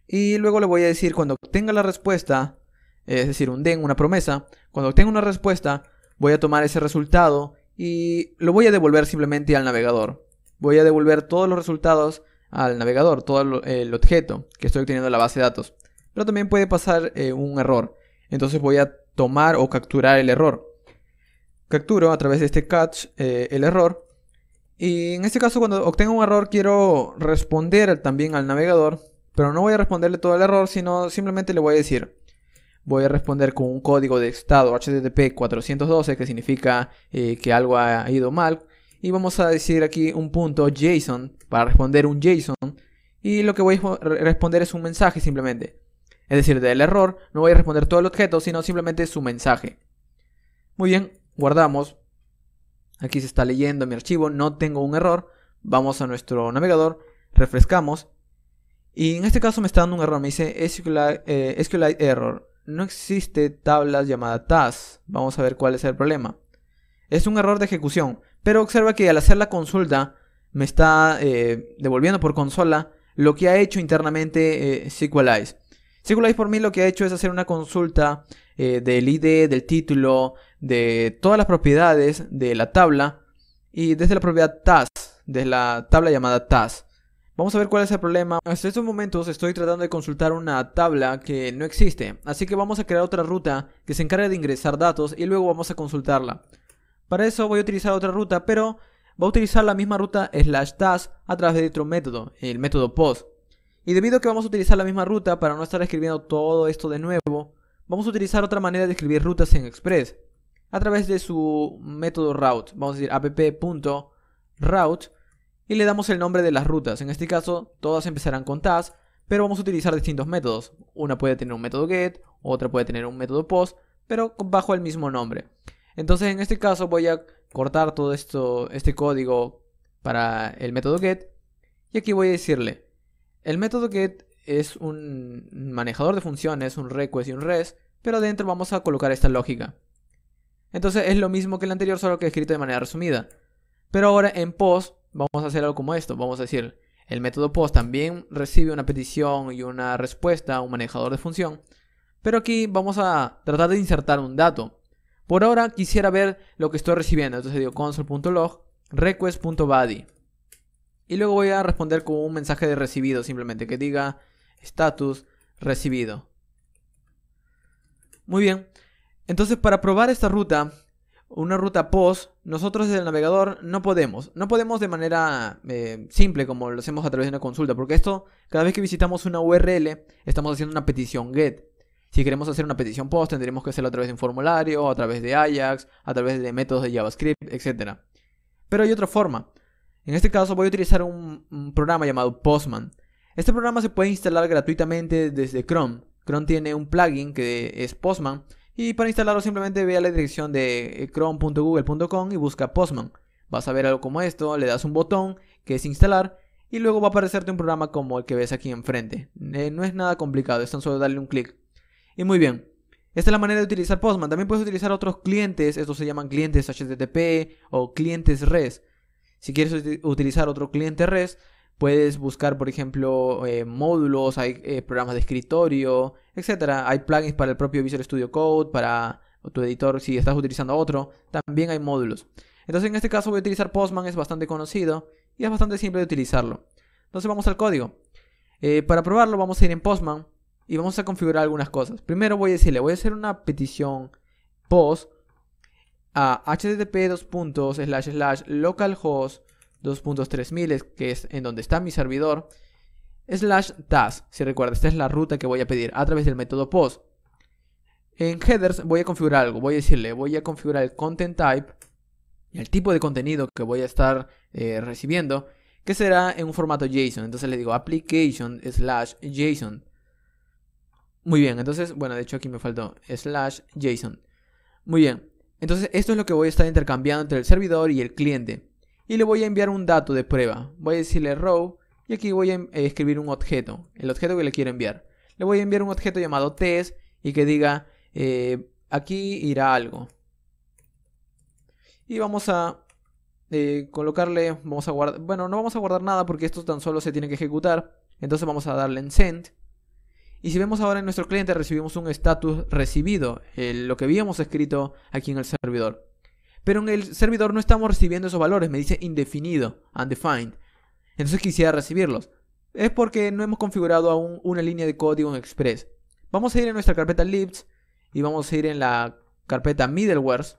Y luego le voy a decir cuando obtenga la respuesta, es decir, un den, una promesa. Cuando obtenga una respuesta, voy a tomar ese resultado y lo voy a devolver simplemente al navegador. Voy a devolver todos los resultados al navegador, todo el objeto que estoy obteniendo de la base de datos. Pero también puede pasar un error. Entonces voy a tomar o capturar el error. Capturo a través de este catch el error. Y en este caso, cuando obtenga un error, quiero responder también al navegador. Pero no voy a responderle todo el error, sino simplemente le voy a decir. Voy a responder con un código de estado HTTP 412, que significa que algo ha ido mal. Y vamos a decir aquí un punto JSON para responder un JSON. Y lo que voy a responder es un mensaje simplemente. Es decir, del error no voy a responder todo el objeto, sino simplemente su mensaje. Muy bien, guardamos. Aquí se está leyendo mi archivo, no tengo un error. Vamos a nuestro navegador, refrescamos. Y en este caso me está dando un error, me dice SQLite error. No existe tablas llamada tas. Vamos a ver cuál es el problema. Es un error de ejecución. Pero observa que al hacer la consulta me está devolviendo por consola lo que ha hecho internamente SQLite. SQLite por mí lo que ha hecho es hacer una consulta del ID, del título, de todas las propiedades de la tabla y desde la propiedad tas, desde la tabla llamada tas. Vamos a ver cuál es el problema. Hasta estos momentos estoy tratando de consultar una tabla que no existe. Así que vamos a crear otra ruta que se encargue de ingresar datos y luego vamos a consultarla. Para eso voy a utilizar otra ruta, pero voy a utilizar la misma ruta /tas a través de otro método, el método post. Y debido a que vamos a utilizar la misma ruta para no estar escribiendo todo esto de nuevo, vamos a utilizar otra manera de escribir rutas en Express a través de su método route. Vamos a decir app.route y le damos el nombre de las rutas. En este caso todas empezarán con tas, pero vamos a utilizar distintos métodos. Una puede tener un método get, otra puede tener un método post, pero bajo el mismo nombre. Entonces en este caso voy a cortar todo este código para el método get. Y aquí voy a decirle, el método get es un manejador de funciones, un request y un res, pero dentro vamos a colocar esta lógica. Entonces es lo mismo que el anterior, solo que escrito de manera resumida. Pero ahora en post vamos a hacer algo como esto. Vamos a decir, el método post también recibe una petición y una respuesta a un manejador de función. Pero aquí vamos a tratar de insertar un dato. Por ahora quisiera ver lo que estoy recibiendo. Entonces digo console.log request.body. Y luego voy a responder con un mensaje de recibido simplemente que diga status recibido. Muy bien. Entonces para probar esta ruta, una ruta post, nosotros desde el navegador no podemos. No podemos de manera simple como lo hacemos a través de una consulta. Porque esto, cada vez que visitamos una URL, estamos haciendo una petición get. Si queremos hacer una petición post, tendremos que hacerlo a través de un formulario, a través de Ajax, a través de métodos de JavaScript, etc. Pero hay otra forma. En este caso voy a utilizar un programa llamado Postman. Este programa se puede instalar gratuitamente desde Chrome. Chrome tiene un plugin que es Postman Y para instalarlo simplemente ve a la dirección de chrome.google.com y busca Postman. Vas a ver algo como esto, le das un botón que es instalar y luego va a aparecerte un programa como el que ves aquí enfrente. No es nada complicado, es tan solo darle un clic. Y muy bien, esta es la manera de utilizar Postman. También puedes utilizar otros clientes, estos se llaman clientes HTTP o clientes REST. Si quieres utilizar otro cliente REST, puedes buscar, por ejemplo, módulos, hay programas de escritorio, etcétera. Hay plugins para el propio Visual Studio Code, para tu editor si estás utilizando otro. También hay módulos. Entonces en este caso voy a utilizar Postman, es bastante conocido y es bastante simple de utilizarlo. Entonces vamos al código. Para probarlo vamos a ir en Postman y vamos a configurar algunas cosas. Primero voy a hacer una petición post a http://localhost 2.3000, que es en donde está mi servidor, /task, si recuerda, esta es la ruta que voy a pedir a través del método post. En headers voy a configurar algo, voy a configurar el content type y el tipo de contenido que voy a estar recibiendo, que será en un formato JSON. Entonces le digo application/JSON. Muy bien, entonces, bueno, de hecho aquí me faltó /JSON. Muy bien, entonces esto es lo que voy a estar intercambiando entre el servidor y el cliente. Y le voy a enviar un dato de prueba. Voy a decirle row y aquí voy a escribir un objeto, el objeto que le quiero enviar. Le voy a enviar un objeto llamado test y que diga aquí irá algo. Y vamos a colocarle, vamos a guardar, bueno, no vamos a guardar nada porque esto tan solo se tiene que ejecutar. Entonces vamos a darle en send. Y si vemos ahora en nuestro cliente recibimos un status recibido, lo que habíamos escrito aquí en el servidor. Pero en el servidor no estamos recibiendo esos valores, me dice indefinido, undefined. Entonces quisiera recibirlos. Es porque no hemos configurado aún una línea de código en Express. Vamos a ir en nuestra carpeta libs y vamos a ir en la carpeta middlewares.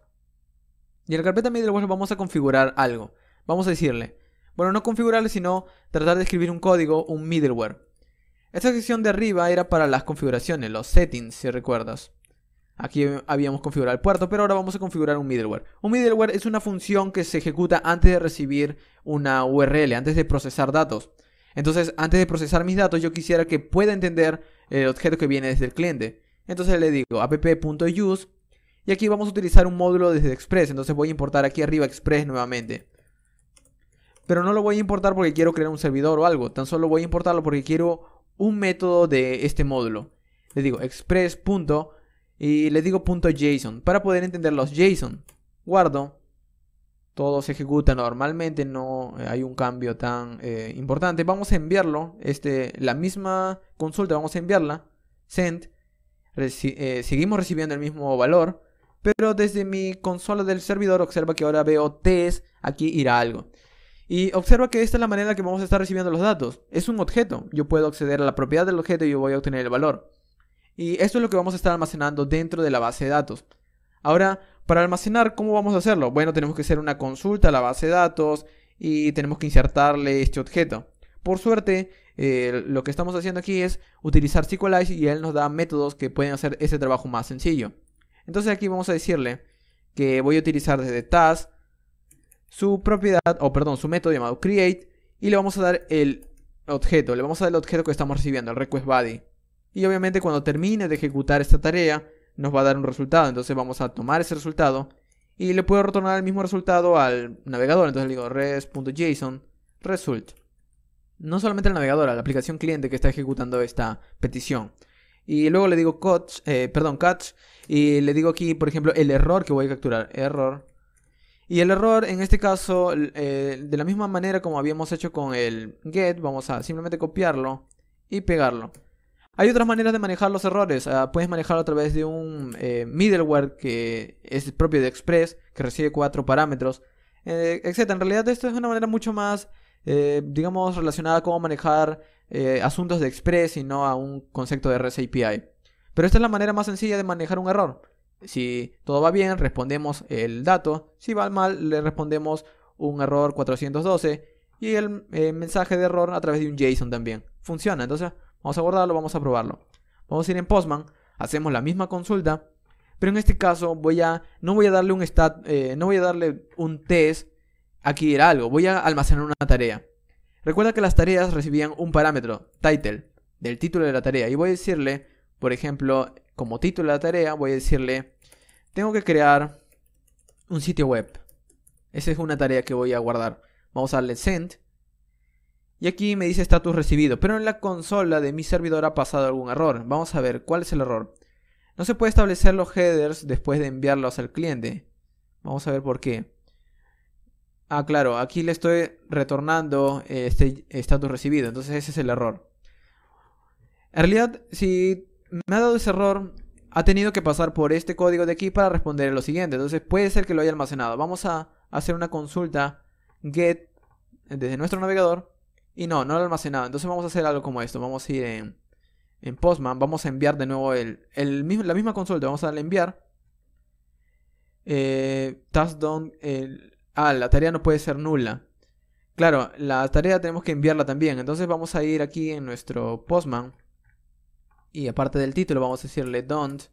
Y en la carpeta middlewares vamos a configurar algo. Vamos a decirle, bueno, no configurarle, sino tratar de escribir un código, un middleware. Esta sección de arriba era para las configuraciones, los settings, si recuerdas. Aquí habíamos configurado el puerto, pero ahora vamos a configurar un middleware. Un middleware es una función que se ejecuta antes de recibir una URL, antes de procesar datos. Entonces, antes de procesar mis datos, yo quisiera que pueda entender el objeto que viene desde el cliente. Entonces le digo app.use y aquí vamos a utilizar un módulo desde Express. Entonces voy a importar aquí arriba Express nuevamente. Pero no lo voy a importar porque quiero crear un servidor o algo. Tan solo voy a importarlo porque quiero un método de este módulo. Le digo express. Y le digo .json para poder entender los JSON. Guardo. Todo se ejecuta normalmente, no hay un cambio tan importante. Vamos a enviarlo, la misma consulta vamos a enviarla. Send. Seguimos recibiendo el mismo valor, pero desde mi consola del servidor observa que ahora veo test, aquí irá algo. Y observa que esta es la manera en que vamos a estar recibiendo los datos. Es un objeto, yo puedo acceder a la propiedad del objeto y yo voy a obtener el valor. Y esto es lo que vamos a estar almacenando dentro de la base de datos. Ahora, para almacenar, ¿cómo vamos a hacerlo? Bueno, tenemos que hacer una consulta a la base de datos y tenemos que insertarle este objeto. Por suerte, lo que estamos haciendo aquí es utilizar SQLite y él nos da métodos que pueden hacer ese trabajo más sencillo. Entonces aquí vamos a decirle que voy a utilizar desde task su método llamado create y le vamos a dar el objeto, que estamos recibiendo, el request body. Y obviamente cuando termine de ejecutar esta tarea nos va a dar un resultado. Entonces vamos a tomar ese resultado y le puedo retornar el mismo resultado al navegador. Entonces le digo res.json result. No solamente al navegador, a la aplicación cliente que está ejecutando esta petición. Y luego le digo catch y le digo aquí, por ejemplo, el error que voy a capturar. Error. Y el error, en este caso, de la misma manera como habíamos hecho con el get, vamos a simplemente copiarlo y pegarlo. Hay otras maneras de manejar los errores. Puedes manejarlo a través de un middleware que es propio de Express, que recibe 4 parámetros, etc. En realidad esto es una manera mucho más, digamos, relacionada a cómo manejar asuntos de Express y no a un concepto de REST API. Pero esta es la manera más sencilla de manejar un error. Si todo va bien, respondemos el dato. Si va mal, le respondemos un error 412 y el mensaje de error a través de un JSON también. Funciona, entonces vamos a guardarlo, vamos a probarlo. Vamos a ir en Postman, hacemos la misma consulta, pero en este caso no voy a darle un test, aquí era algo, voy a almacenar una tarea. Recuerda que las tareas recibían un parámetro, title, del título de la tarea, y voy a decirle Por ejemplo, como título de la tarea voy a decirle, tengo que crear un sitio web. Esa es una tarea que voy a guardar. Vamos a darle send. Y aquí me dice status recibido, pero en la consola de mi servidor ha pasado algún error. Vamos a ver cuál es el error. No se puede establecer los headers después de enviarlos al cliente. Vamos a ver por qué. Ah, claro, aquí le estoy retornando este status recibido, entonces ese es el error. En realidad, si me ha dado ese error, ha tenido que pasar por este código de aquí para responder lo siguiente. Entonces puede ser que lo haya almacenado. Vamos a hacer una consulta get desde nuestro navegador. Y no lo ha almacenado. Entonces vamos a hacer algo como esto. Vamos a ir en Postman. Vamos a enviar de nuevo la misma consulta. Vamos a darle enviar. Task done. La tarea no puede ser nula. Claro, la tarea tenemos que enviarla también. Entonces vamos a ir aquí en nuestro Postman. Y aparte del título vamos a decirle don't.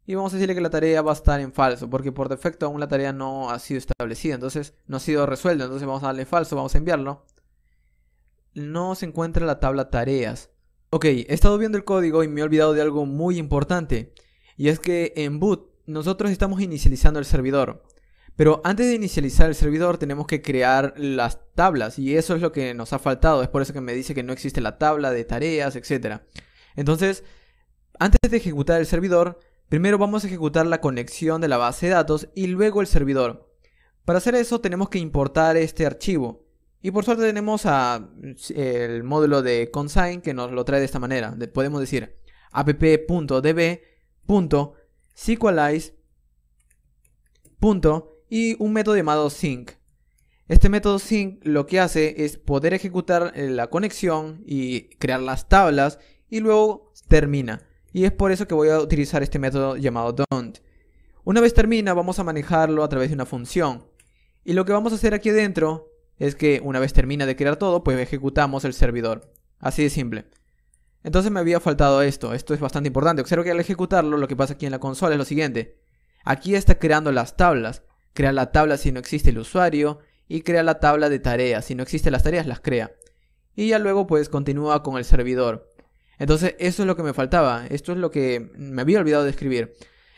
Y vamos a decirle que la tarea va a estar en falso, porque por defecto aún la tarea no ha sido establecida, entonces no ha sido resuelta, entonces vamos a darle falso, vamos a enviarlo. No se encuentra la tabla tareas. Ok, he estado viendo el código y me he olvidado de algo muy importante. Y es que en boot nosotros estamos inicializando el servidor. Pero antes de inicializar el servidor tenemos que crear las tablas, y eso es lo que nos ha faltado. Es por eso que me dice que no existe la tabla de tareas, etc. Entonces, antes de ejecutar el servidor, primero vamos a ejecutar la conexión de la base de datos y luego el servidor. Para hacer eso tenemos que importar este archivo. Y por suerte tenemos el módulo de consign que nos lo trae de esta manera. Podemos decir app.db.sequalize. Y un método llamado sync. Este método sync lo que hace es poder ejecutar la conexión y crear las tablas y luego termina. Y es por eso que voy a utilizar este método llamado don't. Una vez termina vamos a manejarlo a través de una función. Y lo que vamos a hacer aquí adentro es que una vez termina de crear todo, pues ejecutamos el servidor. Así de simple. Entonces me había faltado esto. Esto es bastante importante. Observa que al ejecutarlo lo que pasa aquí en la consola es lo siguiente. Aquí está creando las tablas. Crea la tabla si no existe el usuario. Y crea la tabla de tareas. Si no existen las tareas, las crea. Y ya luego pues continúa con el servidor. Entonces eso es lo que me faltaba. Esto es lo que me había olvidado de escribir.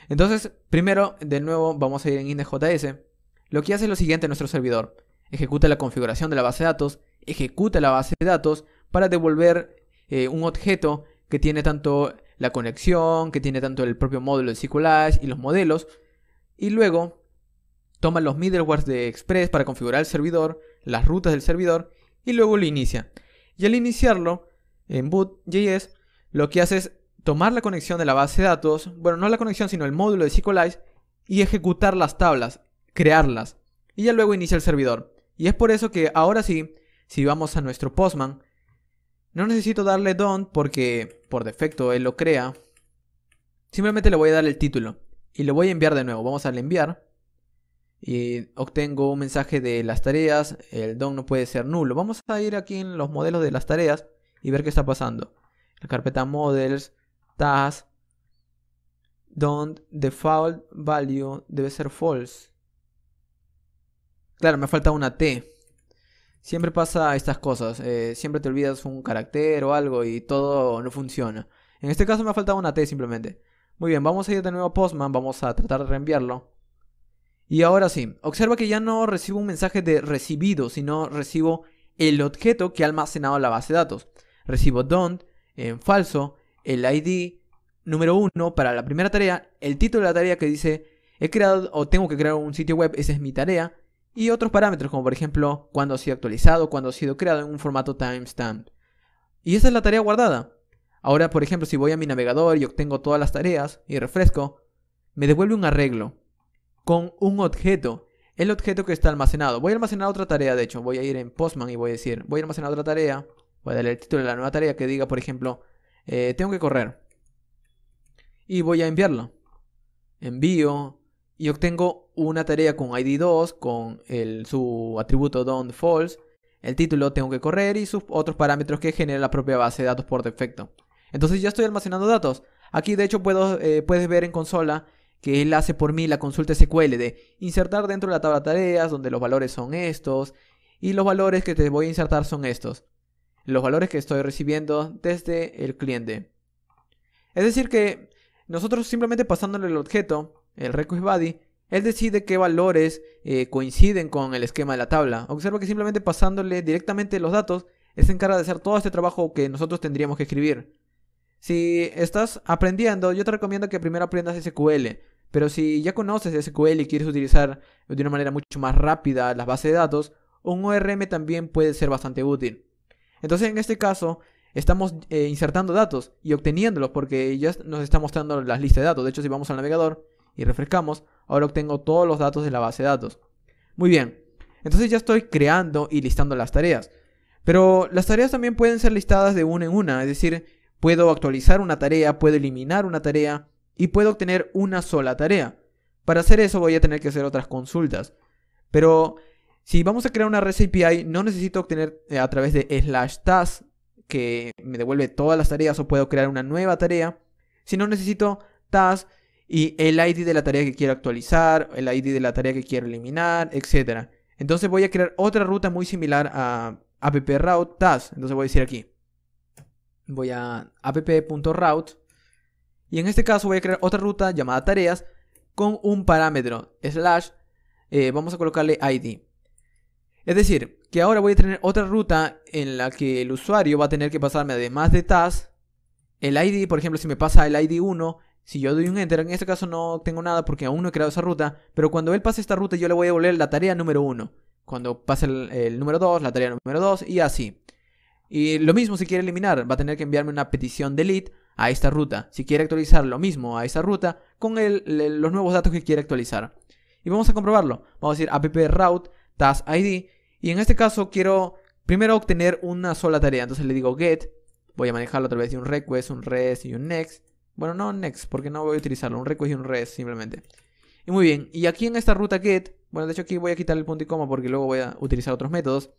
Entonces primero de nuevo vamos a ir en index.js. Lo que hace es lo siguiente en nuestro servidor. Ejecuta la configuración de la base de datos. Ejecuta la base de datos para devolver un objeto que tiene tanto la conexión, que tiene tanto el propio módulo de SQLite y los modelos. Y luego toma los middlewares de Express para configurar el servidor, las rutas del servidor, y luego lo inicia. Y al iniciarlo en boot.js, lo que hace es tomar la conexión de la base de datos, bueno, no la conexión sino el módulo de SQLite, y ejecutar las tablas, crearlas, y ya luego inicia el servidor. Y es por eso que ahora sí, si vamos a nuestro Postman, no necesito darle don't porque por defecto él lo crea. Simplemente le voy a dar el título y lo voy a enviar de nuevo. Vamos a darle enviar y obtengo un mensaje de las tareas. El don't no puede ser nulo. Vamos a ir aquí en los modelos de las tareas y ver qué está pasando. La carpeta models, task, don't, default value debe ser false. Claro, me falta una T. Siempre pasa estas cosas, siempre te olvidas un carácter o algo y todo no funciona. En este caso me ha faltado una T simplemente. Muy bien, vamos a ir de nuevo a Postman, vamos a tratar de reenviarlo. Y ahora sí, observa que ya no recibo un mensaje de recibido, sino recibo el objeto que ha almacenado la base de datos. Recibo don't en falso, el ID número 1 para la primera tarea, el título de la tarea que dice he creado o tengo que crear un sitio web, esa es mi tarea. Y otros parámetros como por ejemplo cuándo ha sido actualizado, cuándo ha sido creado en un formato timestamp. Y esa es la tarea guardada. Ahora por ejemplo si voy a mi navegador y obtengo todas las tareas y refresco, me devuelve un arreglo con un objeto. El objeto que está almacenado. Voy a almacenar otra tarea de hecho. Voy a ir en Postman y voy a decir voy a almacenar otra tarea. Voy a darle el título de la nueva tarea que diga por ejemplo tengo que correr. Y voy a enviarlo. Envío. Y obtengo una tarea con ID 2, con su atributo don't false, el título tengo que correr y sus otros parámetros que genera la propia base de datos por defecto. Entonces ya estoy almacenando datos. Aquí de hecho puedes ver en consola que él hace por mí la consulta SQL de insertar dentro de la tabla de tareas donde los valores son estos y los valores que te voy a insertar son estos. los valores que estoy recibiendo desde el cliente. Es decir que nosotros simplemente pasándole el objeto, el request body, él decide qué valores coinciden con el esquema de la tabla. Observa que simplemente pasándole directamente los datos, él se encarga de hacer todo este trabajo que nosotros tendríamos que escribir. Si estás aprendiendo, yo te recomiendo que primero aprendas SQL. Pero si ya conoces SQL y quieres utilizar de una manera mucho más rápida las bases de datos, un ORM también puede ser bastante útil. Entonces en este caso estamos insertando datos y obteniéndolos porque ya nos está mostrando las listas de datos. De hecho, si vamos al navegador y refrescamos, ahora obtengo todos los datos de la base de datos. Muy bien, entonces ya estoy creando y listando las tareas. Pero las tareas también pueden ser listadas de una en una, es decir, puedo actualizar una tarea, puedo eliminar una tarea y puedo obtener una sola tarea. Para hacer eso voy a tener que hacer otras consultas. Pero si vamos a crear una REST API, no necesito obtener a través de /task, que me devuelve todas las tareas, o puedo crear una nueva tarea, sino necesito task y el ID de la tarea que quiero actualizar, el ID de la tarea que quiero eliminar, etc. Entonces voy a crear otra ruta muy similar a app-route task. Entonces voy a decir aquí, voy a app.route y en este caso voy a crear otra ruta llamada tareas con un parámetro / vamos a colocarle ID. Es decir, que ahora voy a tener otra ruta en la que el usuario va a tener que pasarme, además de task, el ID. Por ejemplo, si me pasa el ID 1, si yo doy un enter, en este caso no tengo nada porque aún no he creado esa ruta, pero cuando él pase esta ruta yo le voy a devolver la tarea número 1. Cuando pase el número 2, la tarea número 2 y así. Y lo mismo si quiere eliminar, va a tener que enviarme una petición delete a esta ruta. Si quiere actualizar, lo mismo a esa ruta con los nuevos datos que quiere actualizar. Y vamos a comprobarlo. Vamos a decir app-route task ID. Y en este caso quiero primero obtener una sola tarea. Entonces le digo get. Voy a manejarlo a través de un request, un rest y un next. Bueno, no next porque no voy a utilizarlo. Un request y un rest simplemente. Y muy bien. Y aquí en esta ruta get. Bueno, de hecho aquí voy a quitar el punto y coma porque luego voy a utilizar otros métodos.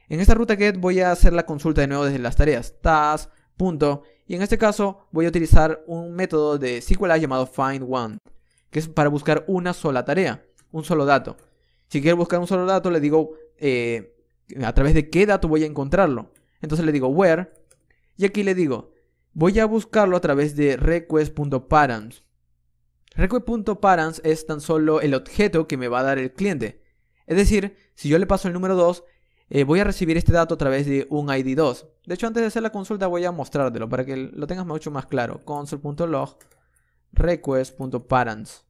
En esta ruta get voy a hacer la consulta de nuevo desde las tareas. Task, punto. Y en este caso voy a utilizar un método de SQLite llamado find_one. Que es para buscar una sola tarea. Un solo dato. Si quiero buscar un solo dato le digo a través de qué dato voy a encontrarlo. Entonces le digo where. Y aquí le digo voy a buscarlo a través de request.params. Request.params es tan solo el objeto que me va a dar el cliente. Es decir, si yo le paso el número 2, voy a recibir este dato a través de un ID 2. De hecho, antes de hacer la consulta voy a mostrártelo para que lo tengas mucho más claro. Console.log request.params.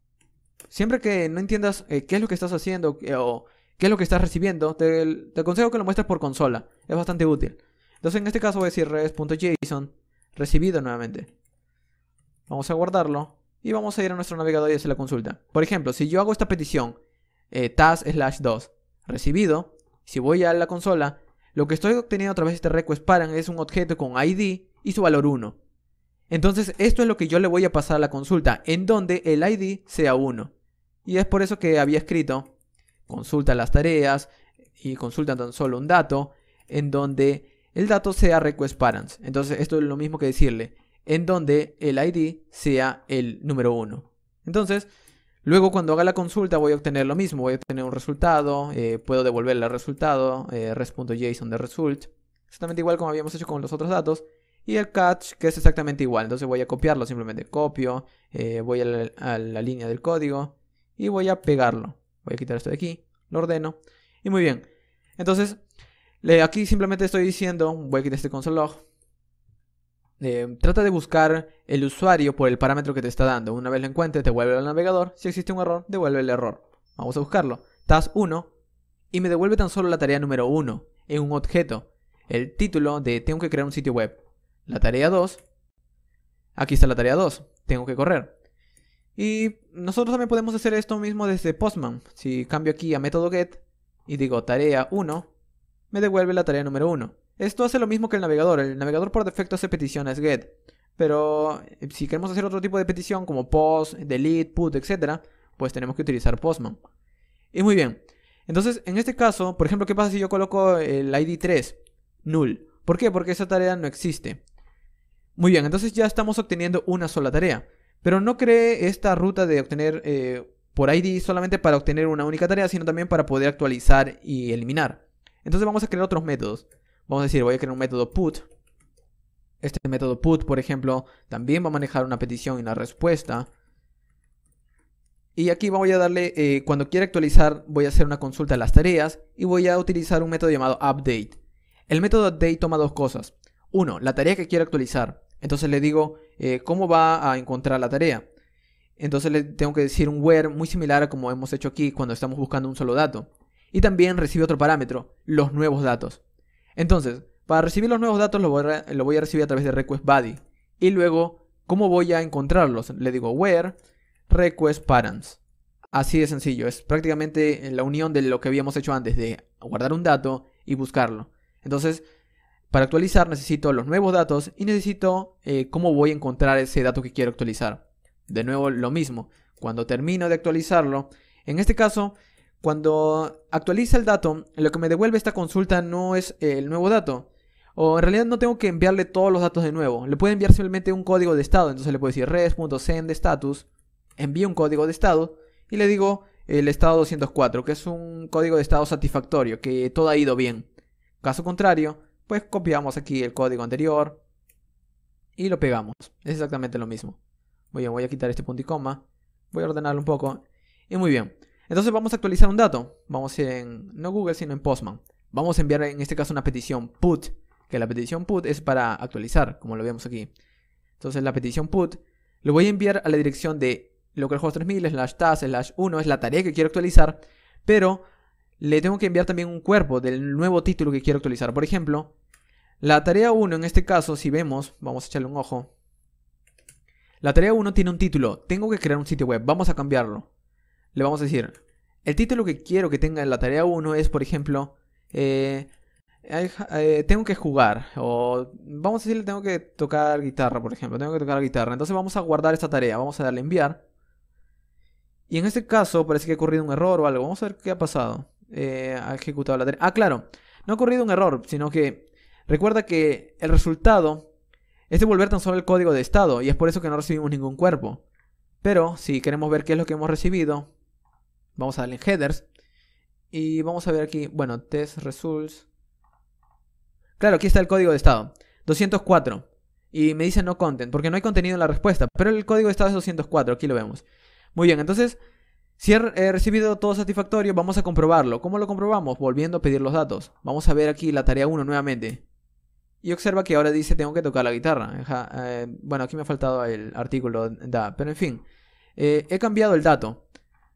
Siempre que no entiendas qué es lo que estás haciendo o qué es lo que estás recibiendo, te aconsejo que lo muestres por consola. Es bastante útil. Entonces en este caso voy a decir res.json recibido nuevamente. Vamos a guardarlo y vamos a ir a nuestro navegador y hacer la consulta. Por ejemplo, si yo hago esta petición task/2 recibido, si voy a la consola, lo que estoy obteniendo a través de este request parent es un objeto con ID y su valor 1. Entonces esto es lo que yo le voy a pasar a la consulta, en donde el ID sea 1. Y es por eso que había escrito consulta las tareas y consulta tan solo un dato, en donde el dato sea request parents. Entonces esto es lo mismo que decirle, en donde el ID sea el número 1. Entonces, luego cuando haga la consulta voy a obtener lo mismo, voy a obtener un resultado, puedo devolverle el resultado, res.json de result, exactamente igual como habíamos hecho con los otros datos. Y el catch, que es exactamente igual. Entonces voy a copiarlo, simplemente copio, voy a la línea del código y voy a pegarlo. Voy a quitar esto de aquí, lo ordeno. Y muy bien. Entonces, aquí simplemente estoy diciendo, voy a quitar este console log. Trata de buscar el usuario por el parámetro que te está dando. Una vez lo encuentres, devuelve al navegador. Si existe un error, devuelve el error. Vamos a buscarlo. Task 1 y me devuelve tan solo la tarea número 1 en un objeto. El título de tengo que crear un sitio web. La tarea 2, aquí está la tarea 2, tengo que correr. Y nosotros también podemos hacer esto mismo desde Postman. Si cambio aquí a método get y digo tarea 1, me devuelve la tarea número 1. Esto hace lo mismo que el navegador por defecto hace peticiones get. Pero si queremos hacer otro tipo de petición como post, delete, put, etc., pues tenemos que utilizar Postman. Y muy bien, entonces en este caso, por ejemplo, ¿qué pasa si yo coloco el ID 3? Null. ¿Por qué? Porque esa tarea no existe. Muy bien, entonces ya estamos obteniendo una sola tarea. Pero no cree esta ruta de obtener por ID solamente para obtener una única tarea, sino también para poder actualizar y eliminar. Entonces vamos a crear otros métodos. Vamos a decir, voy a crear un método put. Este método put, por ejemplo, también va a manejar una petición y una respuesta. Y aquí voy a darle, cuando quiera actualizar, voy a hacer una consulta de las tareas y voy a utilizar un método llamado update. El método update toma dos cosas. Uno, la tarea que quiero actualizar. Entonces le digo cómo va a encontrar la tarea. Entonces le tengo que decir un where muy similar a como hemos hecho aquí cuando estamos buscando un solo dato. Y también recibe otro parámetro, los nuevos datos. Entonces, para recibir los nuevos datos lo voy a recibir a través de request body. Y luego, ¿cómo voy a encontrarlos? Le digo where request parents. Así de sencillo, es prácticamente la unión de lo que habíamos hecho antes de guardar un dato y buscarlo. Entonces, para actualizar necesito los nuevos datos y necesito cómo voy a encontrar ese dato que quiero actualizar. De nuevo lo mismo, cuando termino de actualizarlo, en este caso, cuando actualiza el dato, lo que me devuelve esta consulta no es el nuevo dato. O en realidad no tengo que enviarle todos los datos de nuevo, le puedo enviar simplemente un código de estado. Entonces le puedo decir res.sendStatus, envío un código de estado y le digo el estado 204, que es un código de estado satisfactorio, que todo ha ido bien. Caso contrario, pues copiamos aquí el código anterior y lo pegamos. Es exactamente lo mismo. Voy a quitar este punto y coma, voy a ordenarlo un poco y muy bien. Entonces vamos a actualizar un dato. Vamos en, no Google, sino en Postman. Vamos a enviar en este caso una petición put, que la petición put es para actualizar, como lo vemos aquí. Entonces la petición put lo voy a enviar a la dirección de localhost 3000 /tas/1, es la tarea que quiero actualizar, pero le tengo que enviar también un cuerpo del nuevo título que quiero actualizar. Por ejemplo, la tarea 1 en este caso, si vemos, vamos a echarle un ojo. La tarea 1 tiene un título, tengo que crear un sitio web, vamos a cambiarlo. Le vamos a decir, el título que quiero que tenga en la tarea 1 es, por ejemplo, tengo que jugar, o vamos a decirle tengo que tocar guitarra, por ejemplo, tengo que tocar guitarra. Entonces vamos a guardar esta tarea, vamos a darle enviar. Y en este caso parece que ha ocurrido un error o algo, vamos a ver qué ha pasado. Ha ejecutado la tarea. Ah, claro, no ha ocurrido un error, sino que recuerda que el resultado es devolver tan solo el código de estado y es por eso que no recibimos ningún cuerpo. Pero si queremos ver qué es lo que hemos recibido, vamos a darle en headers y vamos a ver aquí, bueno, test results. Claro, aquí está el código de estado, 204. Y me dice no content, porque no hay contenido en la respuesta, pero el código de estado es 204, aquí lo vemos. Muy bien, entonces, si he recibido todo satisfactorio, vamos a comprobarlo. ¿Cómo lo comprobamos? Volviendo a pedir los datos. Vamos a ver aquí la tarea 1 nuevamente. Y observa que ahora dice tengo que tocar la guitarra. Bueno, aquí me ha faltado el artículo da, pero en fin. He cambiado el dato.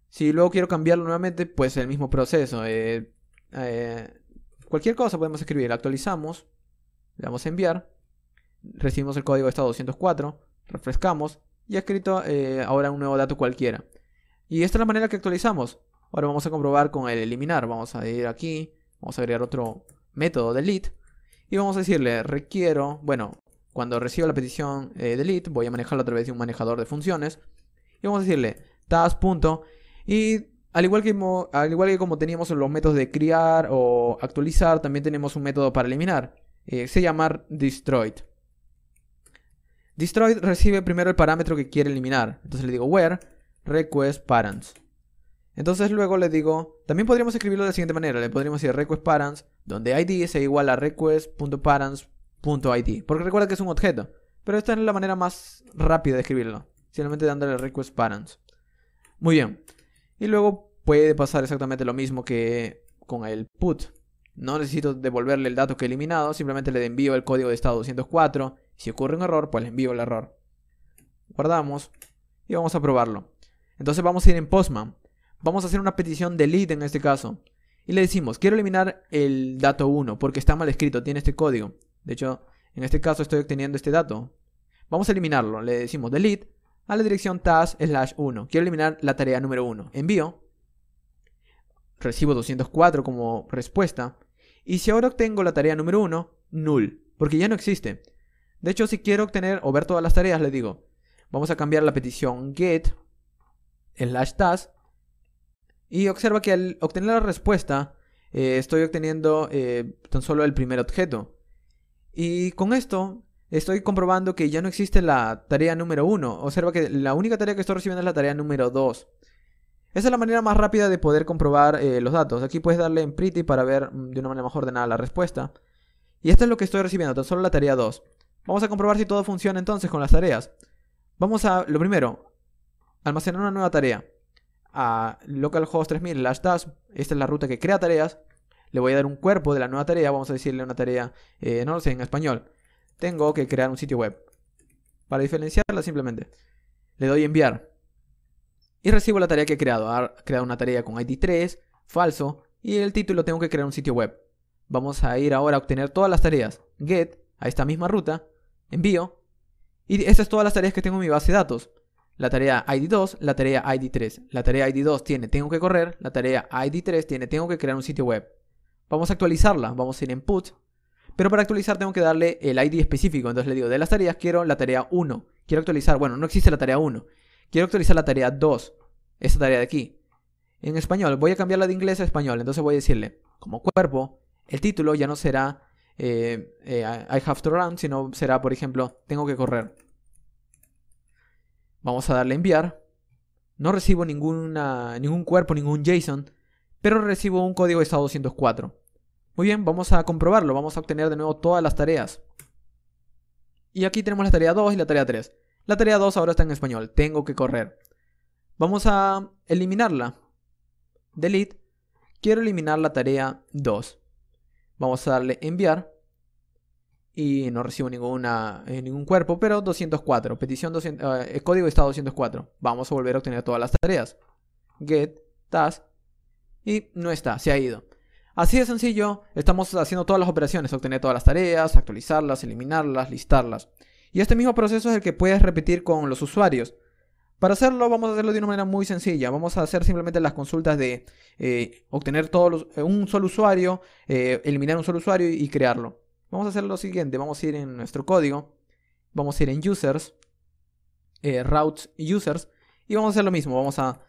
Si luego quiero cambiarlo nuevamente, pues el mismo proceso. Cualquier cosa podemos escribir. Actualizamos. Le damos a enviar. Recibimos el código de estado 204. Refrescamos. Y ha escrito ahora un nuevo dato cualquiera. Y esta es la manera que actualizamos. Ahora vamos a comprobar con el eliminar. Vamos a ir aquí. Vamos a agregar otro método delete. Y vamos a decirle requiero. Bueno, cuando reciba la petición delete, voy a manejarlo a través de un manejador de funciones. Y vamos a decirle task. Y al igual que como teníamos los métodos de criar o actualizar, también tenemos un método para eliminar. Se llama destroyed. Destroyed recibe primero el parámetro que quiere eliminar. Entonces le digo where request parents. Entonces luego le digo, también podríamos escribirlo de la siguiente manera. Le podríamos decir request parents, donde id es igual a request.parents.id. Porque recuerda que es un objeto. Pero esta es la manera más rápida de escribirlo. Simplemente dándole request parents. Muy bien. Y luego puede pasar exactamente lo mismo que con el put. No necesito devolverle el dato que he eliminado. Simplemente le envío el código de estado 204. Si ocurre un error, pues le envío el error. Guardamos. Y vamos a probarlo. Entonces vamos a ir en Postman. Vamos a hacer una petición delete en este caso. Y le decimos, quiero eliminar el dato 1 porque está mal escrito, tiene este código. De hecho, en este caso estoy obteniendo este dato. Vamos a eliminarlo. Le decimos delete a la dirección task/1. Quiero eliminar la tarea número 1. Envío. Recibo 204 como respuesta. Y si ahora obtengo la tarea número 1, null. Porque ya no existe. De hecho, si quiero obtener o ver todas las tareas, le digo, vamos a cambiar la petición get/task. Y observa que al obtener la respuesta, estoy obteniendo tan solo el primer objeto. Y con esto estoy comprobando que ya no existe la tarea número 1. Observa que la única tarea que estoy recibiendo es la tarea número 2. Esa es la manera más rápida de poder comprobar los datos. Aquí puedes darle en pretty para ver de una manera más ordenada la respuesta. Y esto es lo que estoy recibiendo, tan solo la tarea 2. Vamos a comprobar si todo funciona entonces con las tareas. Vamos a, lo primero, almacenar una nueva tarea. A localhost 3000/dash, esta es la ruta que crea tareas. Le voy a dar un cuerpo de la nueva tarea, vamos a decirle una tarea, no lo sé, en español. Tengo que crear un sitio web. Para diferenciarla simplemente le doy enviar. Y recibo la tarea que he creado. Ha creado una tarea con ID 3, falso, y el título tengo que crear un sitio web. Vamos a ir ahora a obtener todas las tareas. Get, a esta misma ruta, envío. Y estas son todas las tareas que tengo en mi base de datos. La tarea ID2, la tarea ID3. La tarea ID2 tiene tengo que correr, la tarea ID3 tiene tengo que crear un sitio web. Vamos a actualizarla, vamos a ir en put. Pero para actualizar tengo que darle el ID específico. Entonces le digo, de las tareas quiero la tarea 1. Quiero actualizar, bueno, no existe la tarea 1. Quiero actualizar la tarea 2. Esta tarea de aquí. En español, voy a cambiarla de inglés a español. Entonces voy a decirle, como cuerpo, el título ya no será I have to run, sino será, por ejemplo, tengo que correr. Vamos a darle enviar. No recibo ningún cuerpo, ningún JSON, pero recibo un código de estado 204. Muy bien, vamos a comprobarlo. Vamos a obtener de nuevo todas las tareas. Y aquí tenemos la tarea 2 y la tarea 3. La tarea 2 ahora está en español. Tengo que correr. Vamos a eliminarla. Delete. Quiero eliminar la tarea 2. Vamos a darle enviar. Y no recibo ningún cuerpo, pero 204. Petición 200, código de estado 204. Vamos a volver a obtener todas las tareas. Get, task. Y no está, se ha ido. Así de sencillo, estamos haciendo todas las operaciones, obtener todas las tareas, actualizarlas, eliminarlas, listarlas. Y este mismo proceso es el que puedes repetir con los usuarios. Para hacerlo, vamos a hacerlo de una manera muy sencilla. Vamos a hacer simplemente las consultas de obtener un solo usuario, eliminar un solo usuario y crearlo. Vamos a hacer lo siguiente, vamos a ir en nuestro código, vamos a ir en users, routes users, y vamos a hacer lo mismo, vamos a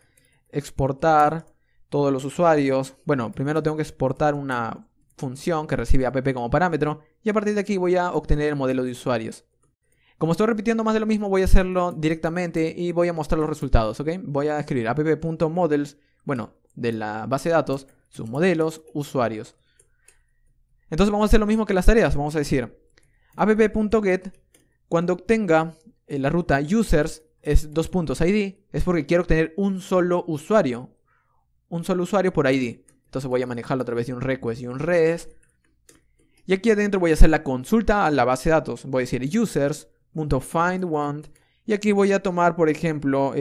exportar todos los usuarios. Bueno, primero tengo que exportar una función que recibe app como parámetro y a partir de aquí voy a obtener el modelo de usuarios. Como estoy repitiendo más de lo mismo, voy a hacerlo directamente y voy a mostrar los resultados, ¿ok? Voy a escribir app.models, bueno, de la base de datos, sus modelos, usuarios. Entonces vamos a hacer lo mismo que las tareas, vamos a decir app.get, cuando obtenga la ruta users es $id, es porque quiero obtener un solo usuario por ID. Entonces voy a manejarlo a través de un request y un res. Y aquí adentro voy a hacer la consulta a la base de datos. Voy a decir users.findOne. Y aquí voy a tomar, por ejemplo,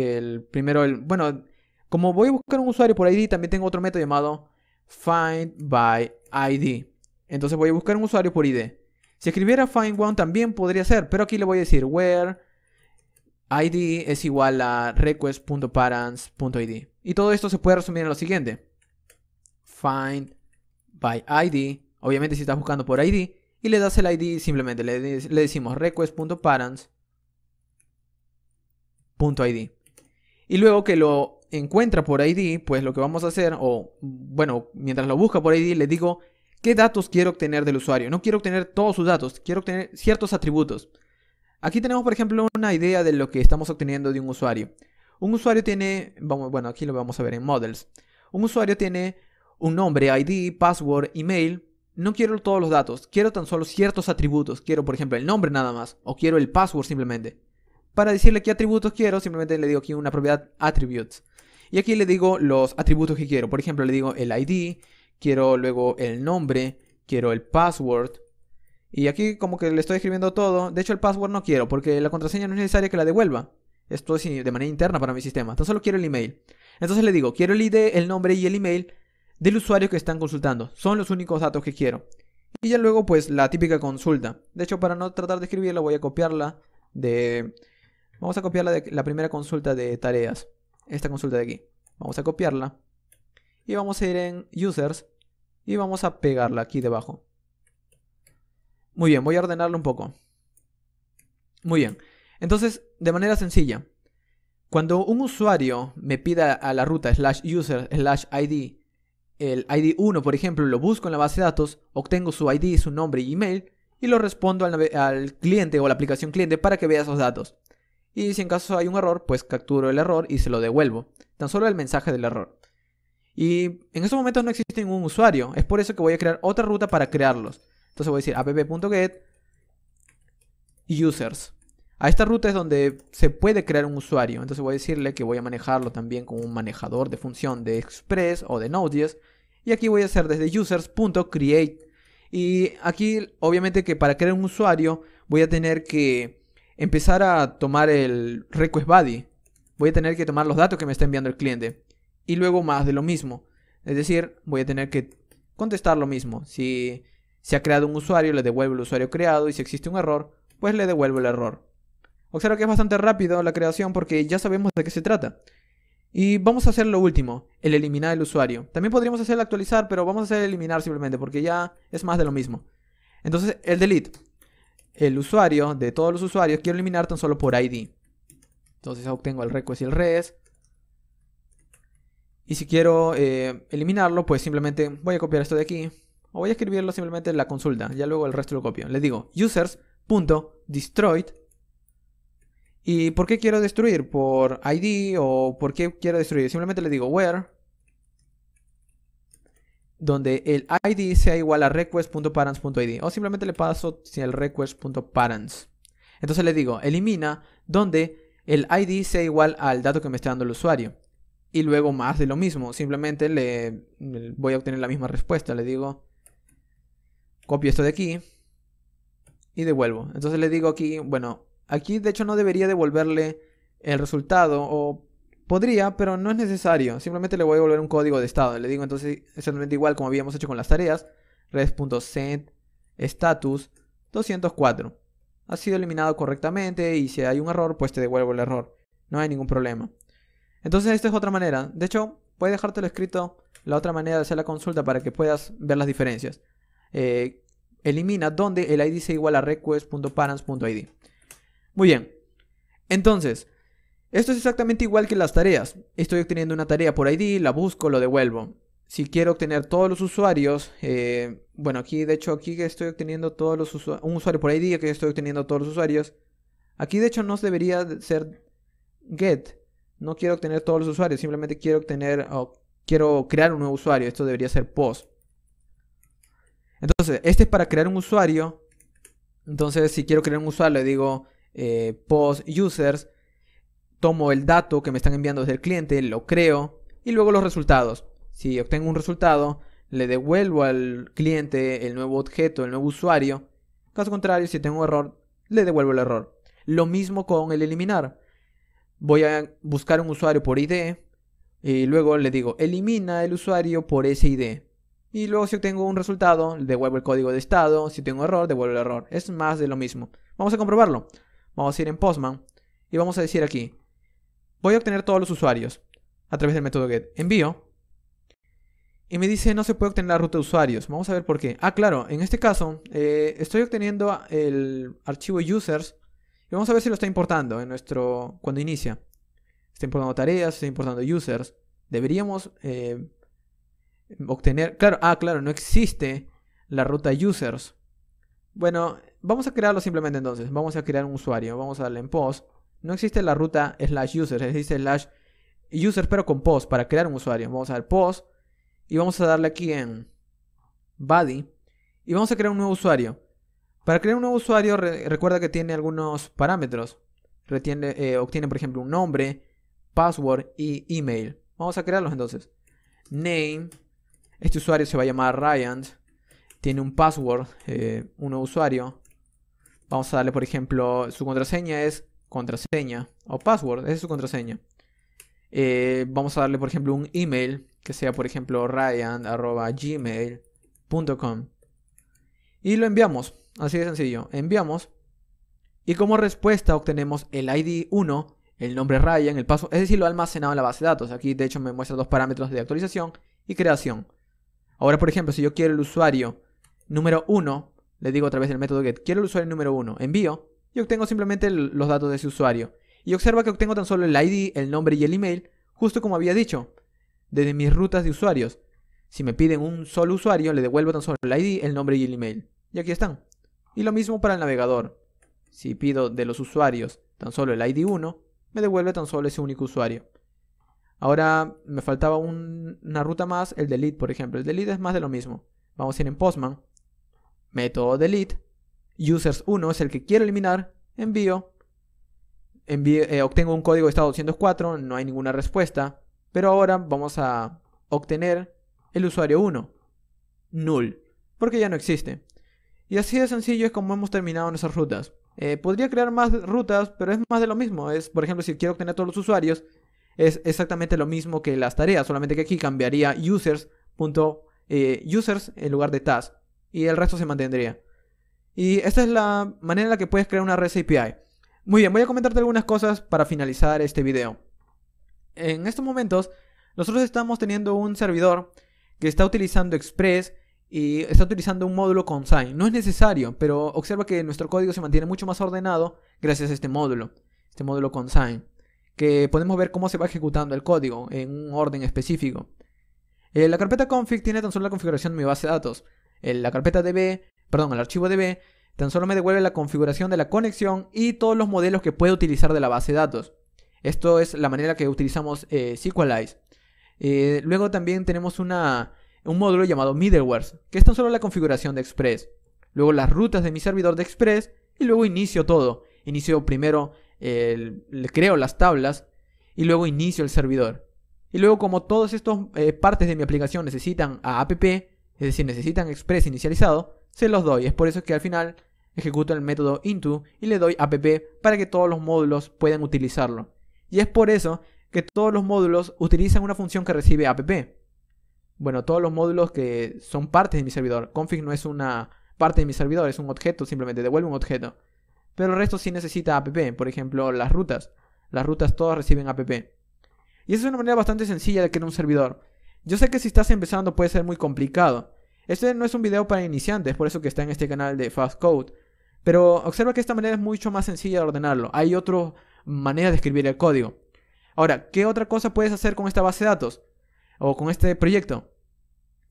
bueno, como voy a buscar un usuario por ID, también tengo otro método llamado findById. Entonces voy a buscar un usuario por ID. Si escribiera findOne también podría ser, pero aquí le voy a decir where ID es igual a request.parents.id. Y todo esto se puede resumir en lo siguiente. Find by ID. Obviamente si estás buscando por ID. Y le das el ID simplemente. Le decimos request.parents.id. Y luego que lo encuentra por ID, pues lo que vamos a hacer, o bueno, mientras lo busca por ID, le digo qué datos quiero obtener del usuario. No quiero obtener todos sus datos, quiero obtener ciertos atributos. Aquí tenemos, por ejemplo, una idea de lo que estamos obteniendo de un usuario. Un usuario tiene, bueno, aquí lo vamos a ver en Models. Un usuario tiene un nombre, ID, password, email. No quiero todos los datos, quiero tan solo ciertos atributos. Quiero, por ejemplo, el nombre nada más, o quiero el password simplemente. Para decirle qué atributos quiero, simplemente le digo aquí una propiedad attributes. Y aquí le digo los atributos que quiero. Por ejemplo, le digo el ID, quiero luego el nombre, quiero el password. Y aquí como que le estoy escribiendo todo. De hecho el password no quiero porque la contraseña no es necesaria que la devuelva. Esto es de manera interna para mi sistema. Tan solo quiero el email. Entonces le digo, quiero el ID, el nombre y el email del usuario que están consultando. Son los únicos datos que quiero. Y ya luego pues la típica consulta. De hecho para no tratar de escribirla voy a copiarla de... Vamos a copiarla de la primera consulta de tareas. Esta consulta de aquí. Vamos a copiarla. Y vamos a ir en users. Y vamos a pegarla aquí debajo. Muy bien, voy a ordenarlo un poco. Muy bien. Entonces, de manera sencilla, cuando un usuario me pida a la ruta /user/id, el ID 1, por ejemplo, lo busco en la base de datos, obtengo su ID, su nombre y email, y lo respondo al cliente o la aplicación cliente para que vea esos datos. Y si en caso hay un error, pues capturo el error y se lo devuelvo. Tan solo el mensaje del error. Y en estos momentos no existe ningún usuario. Es por eso que voy a crear otra ruta para crearlos. Entonces voy a decir app.get users. A esta ruta es donde se puede crear un usuario. Entonces voy a decirle que voy a manejarlo también con un manejador de función de Express o de Node.js. Y aquí voy a hacer desde users.create. Y aquí obviamente que para crear un usuario voy a tener que empezar a tomar el request body. Voy a tener que tomar los datos que me está enviando el cliente. Y luego más de lo mismo. Es decir, voy a tener que contestar lo mismo. Si se ha creado un usuario, le devuelvo el usuario creado. Y si existe un error, pues le devuelvo el error. Observa que es bastante rápido la creación porque ya sabemos de qué se trata. Y vamos a hacer lo último, el eliminar el usuario. También podríamos hacer el actualizar, pero vamos a hacer el eliminar simplemente porque ya es más de lo mismo. Entonces el delete, el usuario de todos los usuarios, quiero eliminar tan solo por ID. Entonces obtengo el request y el res. Y si quiero eliminarlo, pues simplemente voy a copiar esto de aquí. O voy a escribirlo simplemente en la consulta. Ya luego el resto lo copio. Le digo users.destroyed. ¿Y por qué quiero destruir? ¿Por ID o por qué quiero destruir? Simplemente le digo where, donde el ID sea igual a request.parents.id. O simplemente le paso el request.parents. Entonces le digo elimina donde el ID sea igual al dato que me está dando el usuario. Y luego más de lo mismo. Simplemente le voy a obtener la misma respuesta. Le digo copio esto de aquí y devuelvo. Entonces le digo aquí, bueno, aquí de hecho no debería devolverle el resultado, o podría, pero no es necesario. Simplemente le voy a devolver un código de estado. Le digo entonces exactamente igual como habíamos hecho con las tareas. Res.send status 204. Ha sido eliminado correctamente y si hay un error, pues te devuelvo el error. No hay ningún problema. Entonces esta es otra manera. De hecho, voy a dejártelo escrito la otra manera de hacer la consulta para que puedas ver las diferencias. Elimina donde el ID sea igual a request.parents.id. Muy bien, entonces, esto es exactamente igual que las tareas. Estoy obteniendo una tarea por ID, la busco, lo devuelvo. Si quiero obtener todos los usuarios, bueno, aquí de hecho, aquí que estoy obteniendo todos los usuarios, un usuario por ID, aquí estoy obteniendo todos los usuarios. Aquí de hecho no debería ser get. No quiero obtener todos los usuarios, simplemente quiero obtener, quiero crear un nuevo usuario. Esto debería ser post. Entonces, este es para crear un usuario. Entonces, si quiero crear un usuario, le digo post users, tomo el dato que me están enviando desde el cliente, lo creo y luego los resultados. Si obtengo un resultado, le devuelvo al cliente el nuevo objeto, el nuevo usuario. Caso contrario, si tengo un error, le devuelvo el error. Lo mismo con el eliminar. Voy a buscar un usuario por ID y luego le digo elimina el usuario por ese ID. Y luego si obtengo un resultado, le devuelvo el código de estado. Si tengo error, devuelvo el error. Es más de lo mismo. Vamos a comprobarlo. Vamos a ir en Postman y vamos a decir aquí, voy a obtener todos los usuarios a través del método get. Envío. Y me dice no se puede obtener la ruta de usuarios. Vamos a ver por qué. Ah, claro, en este caso estoy obteniendo el archivo users. Y vamos a ver si lo está importando en nuestro cuando inicia. Está importando tareas, está importando users. Deberíamos obtener... Claro, no existe la ruta users. Bueno, vamos a crearlo simplemente entonces. Vamos a crear un usuario. Vamos a darle en post. No existe la ruta /users. Existe /users pero con post para crear un usuario. Vamos a dar post. Y vamos a darle aquí en body. Y vamos a crear un nuevo usuario. Para crear un nuevo usuario recuerda que tiene algunos parámetros. Obtiene por ejemplo un nombre, password y email. Vamos a crearlos entonces. Name. Este usuario se va a llamar Ryan. Tiene un password, un nuevo usuario. Vamos a darle por ejemplo, su contraseña es contraseña. O password, esa es su contraseña. Vamos a darle por ejemplo un email. Que sea por ejemplo ryan@gmail.com. Y lo enviamos. Así de sencillo. Enviamos. Y como respuesta obtenemos el ID 1, el nombre Ryan, el password. Es decir, lo almacenado en la base de datos. Aquí de hecho me muestra dos parámetros de actualización y creación. Ahora por ejemplo, si yo quiero el usuario número 1, le digo a través del método get, quiero el usuario número 1, envío y obtengo simplemente los datos de ese usuario. Y observa que obtengo tan solo el ID, el nombre y el email, justo como había dicho, desde mis rutas de usuarios. Si me piden un solo usuario, le devuelvo tan solo el ID, el nombre y el email. Y aquí están. Y lo mismo para el navegador. Si pido de los usuarios tan solo el ID 1, me devuelve tan solo ese único usuario. Ahora me faltaba una ruta más, el delete por ejemplo. El delete es más de lo mismo. Vamos a ir en Postman. método delete, users1 es el que quiero eliminar, envío, obtengo un código de estado 204, no hay ninguna respuesta, pero ahora vamos a obtener el usuario 1, null, porque ya no existe. Y así de sencillo es como hemos terminado nuestras rutas. Podría crear más rutas, pero es más de lo mismo. Por ejemplo, si quiero obtener todos los usuarios, es exactamente lo mismo que las tareas, solamente que aquí cambiaría users en lugar de task, y el resto se mantendría. Y esta es la manera en la que puedes crear una REST API. Muy bien, voy a comentarte algunas cosas para finalizar este video. En estos momentos, nosotros estamos teniendo un servidor que está utilizando Express y está utilizando un módulo consign. No es necesario, pero observa que nuestro código se mantiene mucho más ordenado gracias a este módulo consign, que podemos ver cómo se va ejecutando el código en un orden específico. La carpeta config tiene tan solo la configuración de mi base de datos. El archivo db tan solo me devuelve la configuración de la conexión y todos los modelos que puede utilizar de la base de datos. Esto es la manera que utilizamos SQLize. Luego también tenemos un módulo llamado middlewares, que es tan solo la configuración de Express. Luego las rutas de mi servidor de Express y luego inicio todo. Inicio primero, le creo las tablas y luego inicio el servidor. Y luego, como todas estas partes de mi aplicación necesitan a app, es decir, necesitan Express inicializado, se los doy. Es por eso que al final ejecuto el método into y le doy app para que todos los módulos puedan utilizarlo. Y es por eso que todos los módulos utilizan una función que recibe app. Bueno, todos los módulos que son partes de mi servidor. Config no es una parte de mi servidor, es un objeto, simplemente devuelve un objeto. Pero el resto sí necesita app. Por ejemplo, las rutas. Las rutas todas reciben app. Y esa es una manera bastante sencilla de crear un servidor. Yo sé que si estás empezando puede ser muy complicado. Este no es un video para iniciantes, por eso que está en este canal de Fast Code. Pero observa que esta manera es mucho más sencilla de ordenarlo. Hay otras maneras de escribir el código. Ahora, ¿qué otra cosa puedes hacer con esta base de datos? O con este proyecto.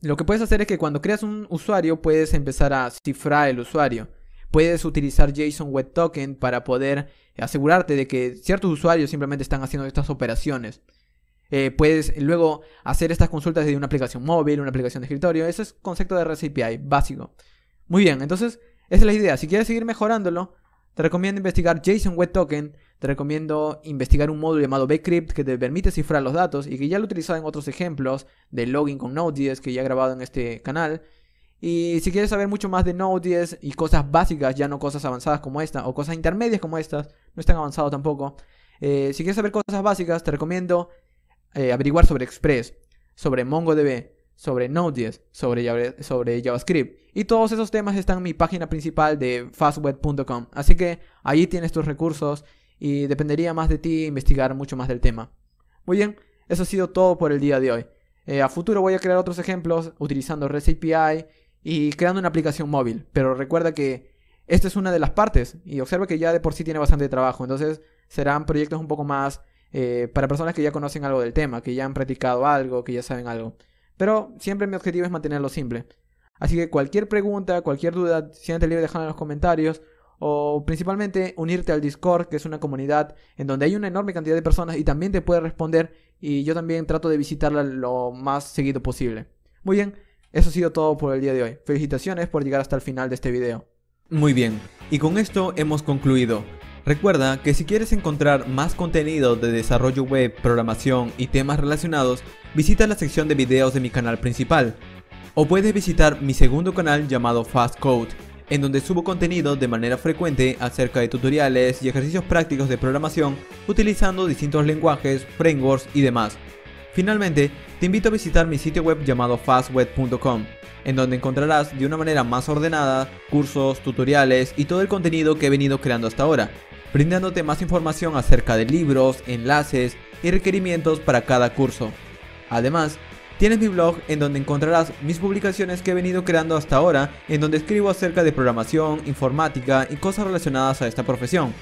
Lo que puedes hacer es que cuando creas un usuario puedes empezar a cifrar el usuario. Puedes utilizar JSON Web Token para poder asegurarte de que ciertos usuarios simplemente están haciendo estas operaciones. Puedes luego hacer estas consultas desde una aplicación móvil, una aplicación de escritorio. Ese es el concepto de REST API básico. Muy bien, entonces esa es la idea. Si quieres seguir mejorándolo, te recomiendo investigar JSON Web Token. Te recomiendo investigar un módulo llamado bcrypt que te permite cifrar los datos y que ya lo he utilizado en otros ejemplos de login con Node.js que ya he grabado en este canal. Y si quieres saber mucho más de Node.js y cosas básicas, ya no cosas avanzadas como esta, o cosas intermedias como estas, no es tan avanzado tampoco. Si quieres saber cosas básicas, te recomiendo averiguar sobre Express, sobre MongoDB, sobre Node.js, sobre JavaScript. Y todos esos temas están en mi página principal de fastweb.com. Así que ahí tienes tus recursos y dependería más de ti investigar mucho más del tema. Muy bien, eso ha sido todo por el día de hoy. A futuro voy a crear otros ejemplos utilizando REST API y creando una aplicación móvil. Pero recuerda que esta es una de las partes y observa que ya de por sí tiene bastante trabajo. Entonces serán proyectos un poco más para personas que ya conocen algo del tema, que ya han practicado algo, que ya saben algo. Pero siempre mi objetivo es mantenerlo simple. Así que cualquier pregunta, cualquier duda, siéntete libre de dejarla en los comentarios. O principalmente unirte al Discord, que es una comunidad en donde hay una enorme cantidad de personas y también te puede responder. Y yo también trato de visitarla lo más seguido posible. Muy bien, eso ha sido todo por el día de hoy. Felicitaciones por llegar hasta el final de este video. Muy bien, y con esto hemos concluido. Recuerda que si quieres encontrar más contenido de desarrollo web, programación y temas relacionados, visita la sección de videos de mi canal principal. O puedes visitar mi segundo canal llamado Fast Code, en donde subo contenido de manera frecuente acerca de tutoriales y ejercicios prácticos de programación utilizando distintos lenguajes, frameworks y demás. Finalmente, te invito a visitar mi sitio web llamado fastweb.com, en donde encontrarás de una manera más ordenada cursos, tutoriales y todo el contenido que he venido creando hasta ahora, brindándote más información acerca de libros, enlaces y requerimientos para cada curso. Además, tienes mi blog en donde encontrarás mis publicaciones que he venido creando hasta ahora, en donde escribo acerca de programación, informática y cosas relacionadas a esta profesión.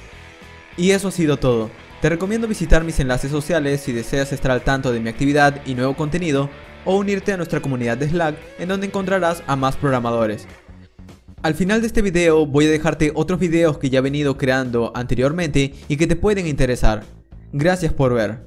Y eso ha sido todo. Te recomiendo visitar mis enlaces sociales si deseas estar al tanto de mi actividad y nuevo contenido, o unirte a nuestra comunidad de Slack en donde encontrarás a más programadores. Al final de este video voy a dejarte otros videos que ya he venido creando anteriormente y que te pueden interesar. Gracias por ver.